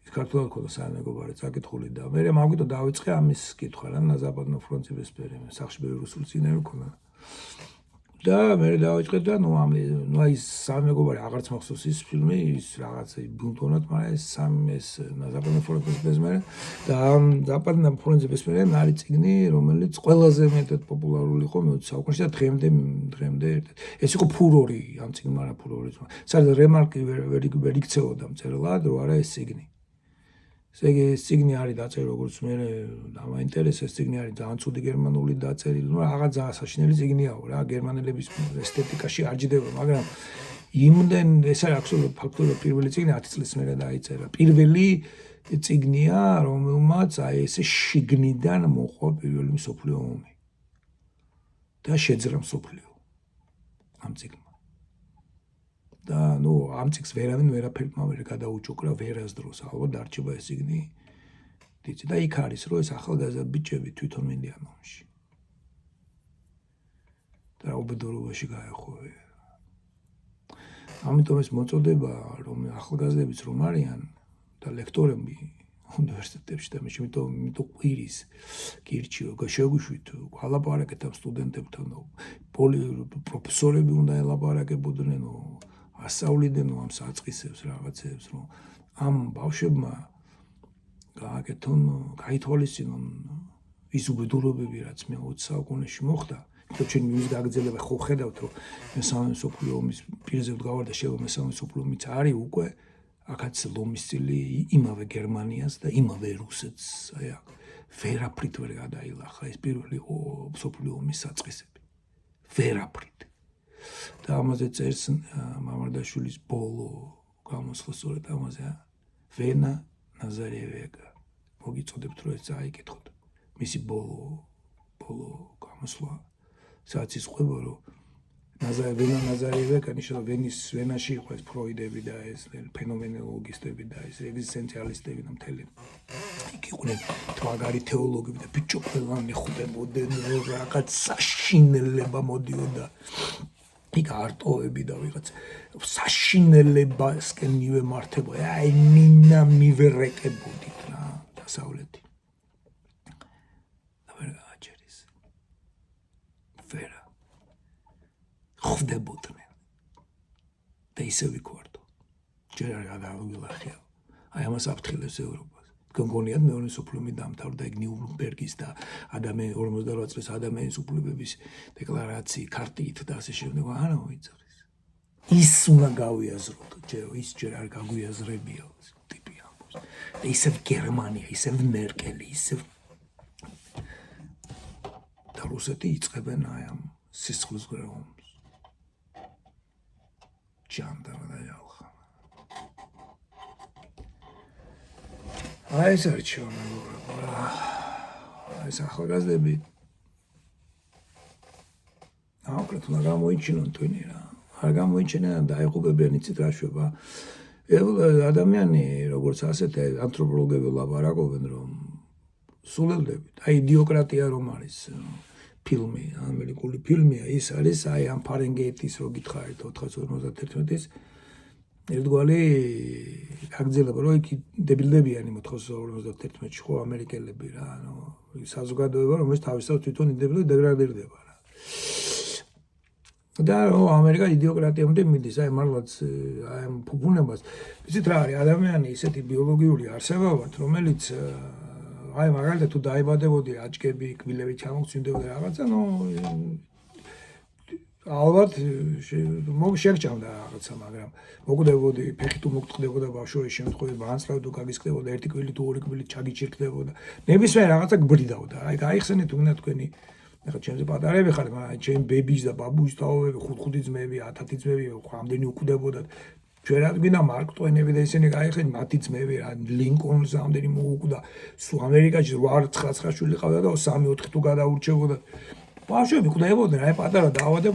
ის ქართულად ქონდა სამი მეგობარი წაკითხული და მე მაგვიტო დავიწყე ამის კითხვა რა ნაზაპადნო ფრონტზე ბესპერემენ სახში ბევრი რუსული წიგნები ქონდა და მე დავიწყე და ნუ აი სამი მეგობარი აღარც მახსოვს ის ფილმი ის რაღაცა ბუნტონად მაგრამ ეს სამი ეს ნაზაპადნო ფრონტზე ბესპერემენ და ნაზაპადნო ფრონტზე ბესპერემენ არის წიგნი რომელიც ყველაზე მეტად პოპულარული იყო მე-20 საუკუნეში და დღემდე ეს იყო ფურორი ამ წიგნმა რა ფურორი სადაც რემარკი ვერ იქცეოდა მწერლად რო არა ეს წიგნი ეს წიგნი არის დაწერილი როგორც მე დამაინტერესეს წიგნი არის ძალიან ცუდი გერმანული დაწერილი ნუ რაღაც ძალიან საშინელი წიგნიაო რა გერმანელების ესთეტიკაში არ ჯდება მაგრამ იმდენ ეს არის ფაქტობრივად პირველი წიგნი 10 წლის მერე დაიწერა პირველი წიგნია რომელმაც აი ესე შიგნიდან მოყვა პირველი მსოფლიო ომი და შეძრა მსოფლიო ამ წიგნმა და ნუ ამ წიგს ვერავინ ვერაფერმა ვერ გადაუჭუკრა ვერასდროს ალბათ დარჩება ეს წიგნი დიცი და იქ არის რომ ეს ახალგაზრდა ბიჭები თვითონ მინდიან ომში და უბედურობაში გაეხოვე ამიტომ ეს მოწოდება რომ ახალგაზრდებიც რომ არიან და ლექტორები უნივერსიტეტებში და მე ყვირის გირჩიო შეგვიშვით ალაპარაკეთ ამ სტუდენტებთან პროფესორები უნდა ელაპარაკებოდნენ ასავლიდნენო ამ საწყისებს რაღაცებს რომ ამ ბავშვებმა გააკეთონ გაითვალისწინონ ის უბედურებები რაც მე 20 საუკუნეში მოხდა იმიტომ ჩვენ მის გაგრძელება ხო ხედავთ რომ მესამე მსოფლიო ომის პირზე ვდგავარ და შეიძლება მესამე მსოფლიო ომიც არის უკვე აქაც ლომის წილი იმავე გერმანიას და იმავე რუსეთს აი აქ ვერაფრით ვერ გადაილახა ეს პირველი მსოფლიო ომის საწყისები ვერაფრით და ამაზე წერს მამარდაშვილის ბოლო გამოსხლა სწორედ ამაზე ვენა ნაზარიევია მოგიწოდებთ რომ ეს წაიკითხოთ მისი ბოლო გამოსვლა სადაც ის ყვება რომ ვენა ნაზარიევია ნიშნავს ვენაში იყო ეს ფროიდები და ეს ფენომენოლოგისტები და ეს ეგზისტენციალისტები და მთელი იქ იყვნენ თვაგარი თეოლოგები და ბიჭო ყველა მიხვდებოდნენ რომ რაღაც საშინელება მოდიოდა იქ არტოვები და ვიღაც საშინელებასკენ მივემართება აი მინა მივერეკებოდით რა დასავლეთი და ვერ გააჩერის ვერა ხვდებოდნენ და ისე ვიქვარდო ჯერ არ გადავილახია აი ამას აფრთხილებს ევროპას გონიათ მეორე მსოფლიო ომი დამთავრდა იქ ნიურნბერგის და ადამიანი 48 წლის ადამიანის უფლებების დეკლარაციის ქარტით და ასე შემდეგ არა მოიწერეს ის უნდა გავიაზროთ ჯერ არ გაგვიაზრებია ტიპი ამბობს და ისევ გერმანია ისევ მერკელი ისევ და რუსეთი იწყებენ აი ამ სისხლის გრეომს ჯანდამა და ალხა აი ეს არის ჩვენი ეს ახალგაზრდები აუკლეთ უნდა გამოიჩინონ თვინი რა არ გამოიჩინեն და აიღობებიან იცით რა შვება ადამიანი როგორც ასეთ ანთროპოლოგები ლაპარაკობენ რომ სულელდებით აი იდიოკრატია რომ არის ფილმი ამერიკული ფილმია ის არის აი ამ ფარენგეიტის რო გითხარით 451-ის ერთგვარი გაგრძელება რომ იქ დებილებიანი 451-ში ხო ამერიკელები რა ანუ საზოგადოება რომელიც თავისთავად თვითონ იდებდა და დეგრადირდება რა და ამერიკა იდიოკრატიამდე მიდის აი მართლაც აი ამ ფუფუნებას იცით რა არის ადამიანი ისეთი ბიოლოგიური არსებობაა რომელიც აი მაგალითად თუ დაიბადებოდი აჭკები კბილები ჩამოგწინდებოდა რაღაცა ნუ ალბათ შეგჭამდა რაღაცა მაგრამ მოკვდებოდი ფეხი თუ მოგწყდებოდა ბავშვობის შემთხვევაში ბანსრავი თუ გაგისკდებოდა ერთი კვილი თუ ორი კვილი ჩაგიჭირკდებოდა ნებისმიერ რაღაცა გბრიდავდა აი გაიხსენეთ უნდა თქვენი ეხლა ჩემზე პატარები ხარ, მაგრამ ჩემ ბების და ბაბუის თაობები, 5 ძმები, 10 ძმები, ამდენი უკვდებოდათ. ჩვენ რა გვინდა მარკ ტვენები და ისინი გაიხენ მათი ძმები რა ლინკოლნს ამდენი მოუკვდა. სულ ამერიკაში 8-9 შვილი ყავდა და 3-4 თუ გადაურჩებოდა. ბავშვები ხვდებოდნენ, აი პატარა დაავადებ,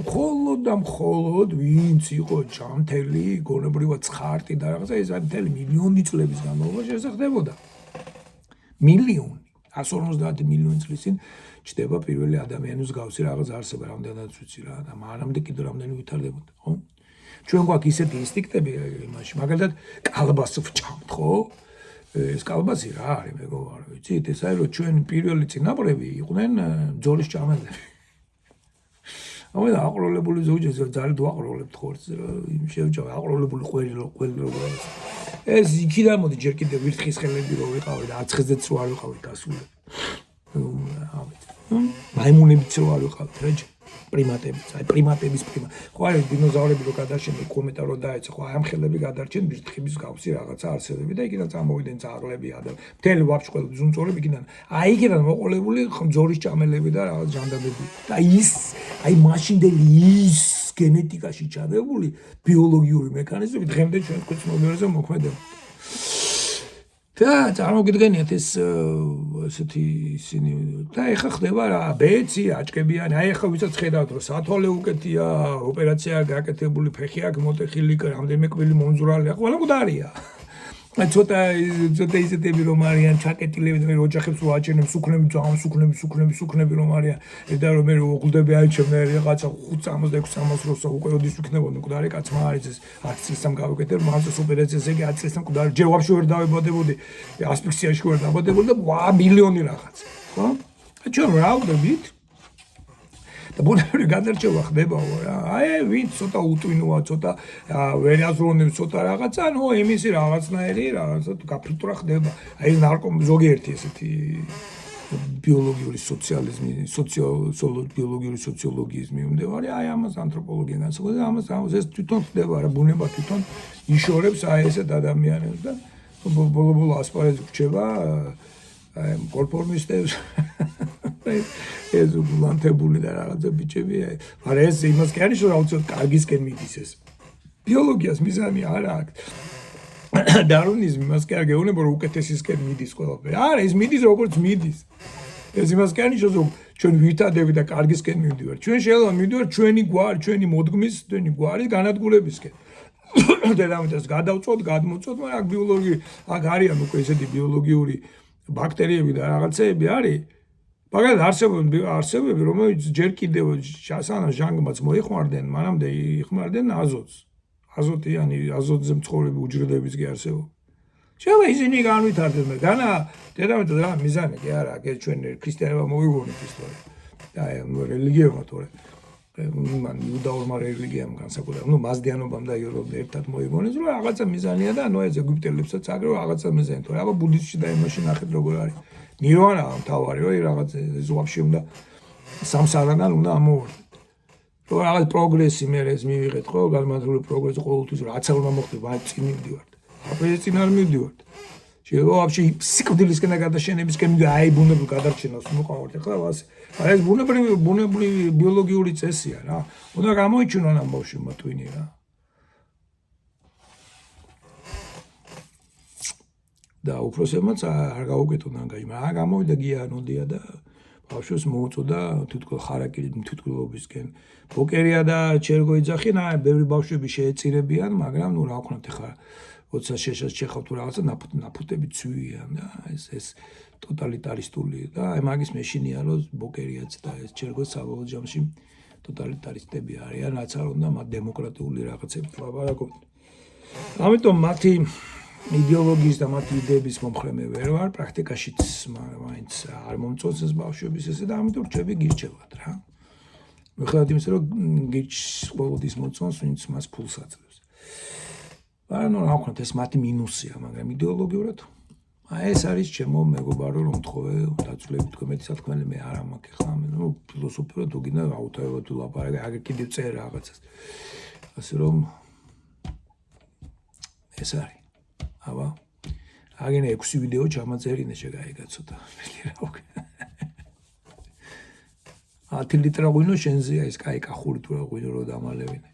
მხოლოდ ვინც იყო ჯანმრთელი, გონებრივად ცხარტი და რაღაცა ეს მთელი მილიონი წლების განმავლობაში შესახდებოდა. მილიონი, 150 მილიონი წლის წინ ჩდება პირველი ადამიანის გავსი რაღაც არსება, რამდენადაც ვიცი რა და მანამდე კიდევ რამდენი ვითარდებოდა, ხო? ჩვენ გვაქვს ისეთი ინსტინქტები იმაში, მაგალითად კალბასს ვჭამთ, ხო? ეს კალბასი რა არის, მეგობარო, ვიცით, ეს არის რომ ჩვენ პირველი წინაპრები იყვნენ ბრძოლის ჭამელები. ამიტომ აყროლებული ზოჯეს ძალიან დააყროლებთ ხორცს, იმ შევჭამ აყროლებული ყველი ეს იქიდან მოდი ჯერ კიდევ ვირთხის ხელები რო ვიყავი და აცხეზეც რო არ ვიყავი დასული. მაიმუნებიც რო არ ვიყავით რა პრიმატებიც, აი პრიმატების ხო არის დინოზავრები რო გადარჩენ კომეტა რო დაეცა, ხო აი ამ ხელები გადარჩენ ვირთხების გავსი რაღაცა არსებები და იქიდან წამოვიდნენ ძაღლები და მთელი ვაფშე ყველა ძუნწოვრები იქიდან აი იქიდან მოყოლებული ბრძოლის ჭამელები და რაღაც ჟანდაბები და ის აი მაშინდელი ის გენეტიკაში ჩადებული ბიოლოგიური მექანიზმები დღემდე ჩვენ კუთვნილობაზე მოქმედებენ. და წარმოგიდგენიათ ეს ესეთი ისინი და ეხა ხდება რა ბეცი აჭკებიანი აი ეხა ვისაც ხედავთ რომ სათვალე უკეთია ოპერაცია გაკეთებული ფეხი აქ მოტეხილი რამდენიმე კვილი მომძვრალია ყველა მკვდარია აი ცოტა ისეთები რომ არიან ჩაკეტილები მე ოჯახებს ვაჭერნებ სუქნები რომ არიან და რომ მე ოღლდები აიჩემნე რაღაცა 5-6 როსა უკვე ოდის ვიქნებოდი მკვდარი კაცმა არის ეს 10 წელს გავაკეთებ მაგას ოპერაციას ეგ 10 წელს მკვდარი ჯერ ვაფშე ვერ დავებადებოდი ასფიქსიაში ვერ დავებადებოდი და მილიონი რაღაც ხო ჩვენ რავდებით და ბუნებრივი გადარჩევა ხდებაო რა აი ვინც ცოტა უტვინოა ცოტა ვერ აზროვნებს ცოტა რაღაცა ნუ იმისი რაღაცნაირი რაღაცა გაფილტრა ხდება აი ზოგიერთი ესეთი ბიოლოგიური სოციალიზმი ბიოლოგიური სოციოლოგიის მიმდევარი აი ამას ანთროპოლოგია განსხვავდება ამას ეს თვითონ ხდება რა ბუნება თვითონ იშორებს აი ესეთ ადამიანებს და ბოლო ასპარეზი გრჩება აი კონფორმისტებს ეს ულანთებული და რაღაცა ბიჭები არა ეს იმას კი არის რომ აუცილებლად კარგისკენ მიდის ეს ბიოლოგიას მიზანი არ აქვს დარვინიზმი მას კი არ გეუბნება რომ უკეთესისკენ მიდის ყველაფერი არა ეს მიდის როგორც მიდის ეს იმას კი არის რომ ჩვენ ვითადები და კარგისკენ მივდივართ ჩვენ შეიძლება მივდივართ ჩვენი გვარი ჩვენი მოდგმის ჩვენი გვარის განადგურებისკენ დედამიწას გადავწოთ გადმოწოთ მაგრამ აქ ბიოლოგი აქ არიან უკვე ესეთი ბიოლოგიური ბაქტერიები და რაღაცეები არის მაგალითად არსებები რომელიც ჯერ კიდევ სანამ ჟანგბადს მოიხმარდნენ მანამდე იხმარდნენ აზოტს აზოტიანი აზოტზე მცხოვრები უჯრედების კი არსებობს შეიძლება ისინი განვითარდნენ მაგრამ დედამიწა რა მიზანი კი არა ეს ჩვენ ქრისტიანობა მოვიგონეთ ისტორია და რელიგიებმა თორე მან იუდაურმა რელიგიამ განსაკუთრებით მასდიანობამ და იუდაურობამ ერთად მოიგონეს რომ რაღაცა მიზანია და ეს ეგვიპტელებსაც აგრე რაღაცა მიზანი თორე აბა ბუდისტში და იმაში ნახეთ როგორ არის ნირვანა მთავარი რა რაღაც ზღვაში უნდა სამსარაგან უნდა ამოვარდეთ რომ რაღაც პროგრესი მე ეს მივიღეთ ხო განმარტული პროგრესი ყოველთვის რაც უნდა მოხდეს ვაი წინ მივდივართ აპრეს წინ არ მივდივართ შეიძლება ვაფშე სიკვდილისკენ და გადაშენებისკენ აი ბუნებრივ გადარჩენას მოყავართ ხო ასე აი ეს ბუნებრივი ბიოლოგიური წესია რა უნდა გამოიჩინონ ამ ბავშვებმა twin-ი რა და უფროსებმაც არ გაუკეთონ ანგაჟმა რა გამოვიდა გიანოდია და ბავშვს მოუწოდა თვითონ ხარაკირის თვითკვლობისკენ ბოკერია და ჩერგო იძახინა ბევრი ბავშვები შეეწირებიან მაგრამ ნუ რა ვქნათ ახლა 20 შეშას შეხავთ რაღაცა ნაფუტები ცვიან და ეს ტოტალიტარისტული და აი მაგის მეშინია რომ ბოკერიაც და ეს ჩერგო საბოლოო ჯამში ტოტალიტარისტები არიან რაც არ უნდა მათ დემოკრატიული რაღაცები ლაპარაკობთ ამიტომ მათი იდეოლოგიის და მათი იდეების მომხრე მე ვერ ვარ პრაქტიკაშიც მაინც არ მომწონს ეს ბავშვების ესე და ამიტომ რჩები გირჩევათ რა მიუხედავად იმისა რომ გირჩს ყოველთვის მოწონს ვინც მას ფულს აძლევს მაგრამ რა ვქნათ ეს მათი მინუსია მაგრამ იდეოლოგიურად აი ეს არის ჩემო მეგობარო რომ თხოვე დაწვრილებით თქვენ მეტი სათქმელი მე არ მაქვს ხა ნუ ფილოსოფიურად თუ გინდა აუთავებლად ვლაპარაკე აგერ კიდევ წერ რაღაცას ასე რომ ეს არის აბა აგენ 6 ვიდეო ჩამაწერინე შეგაიგა ცოტა მეტი რა 10 ლიტრა ღვინო შენზეა ის კაი კახური თუ რა ღვინო რო დამალევინე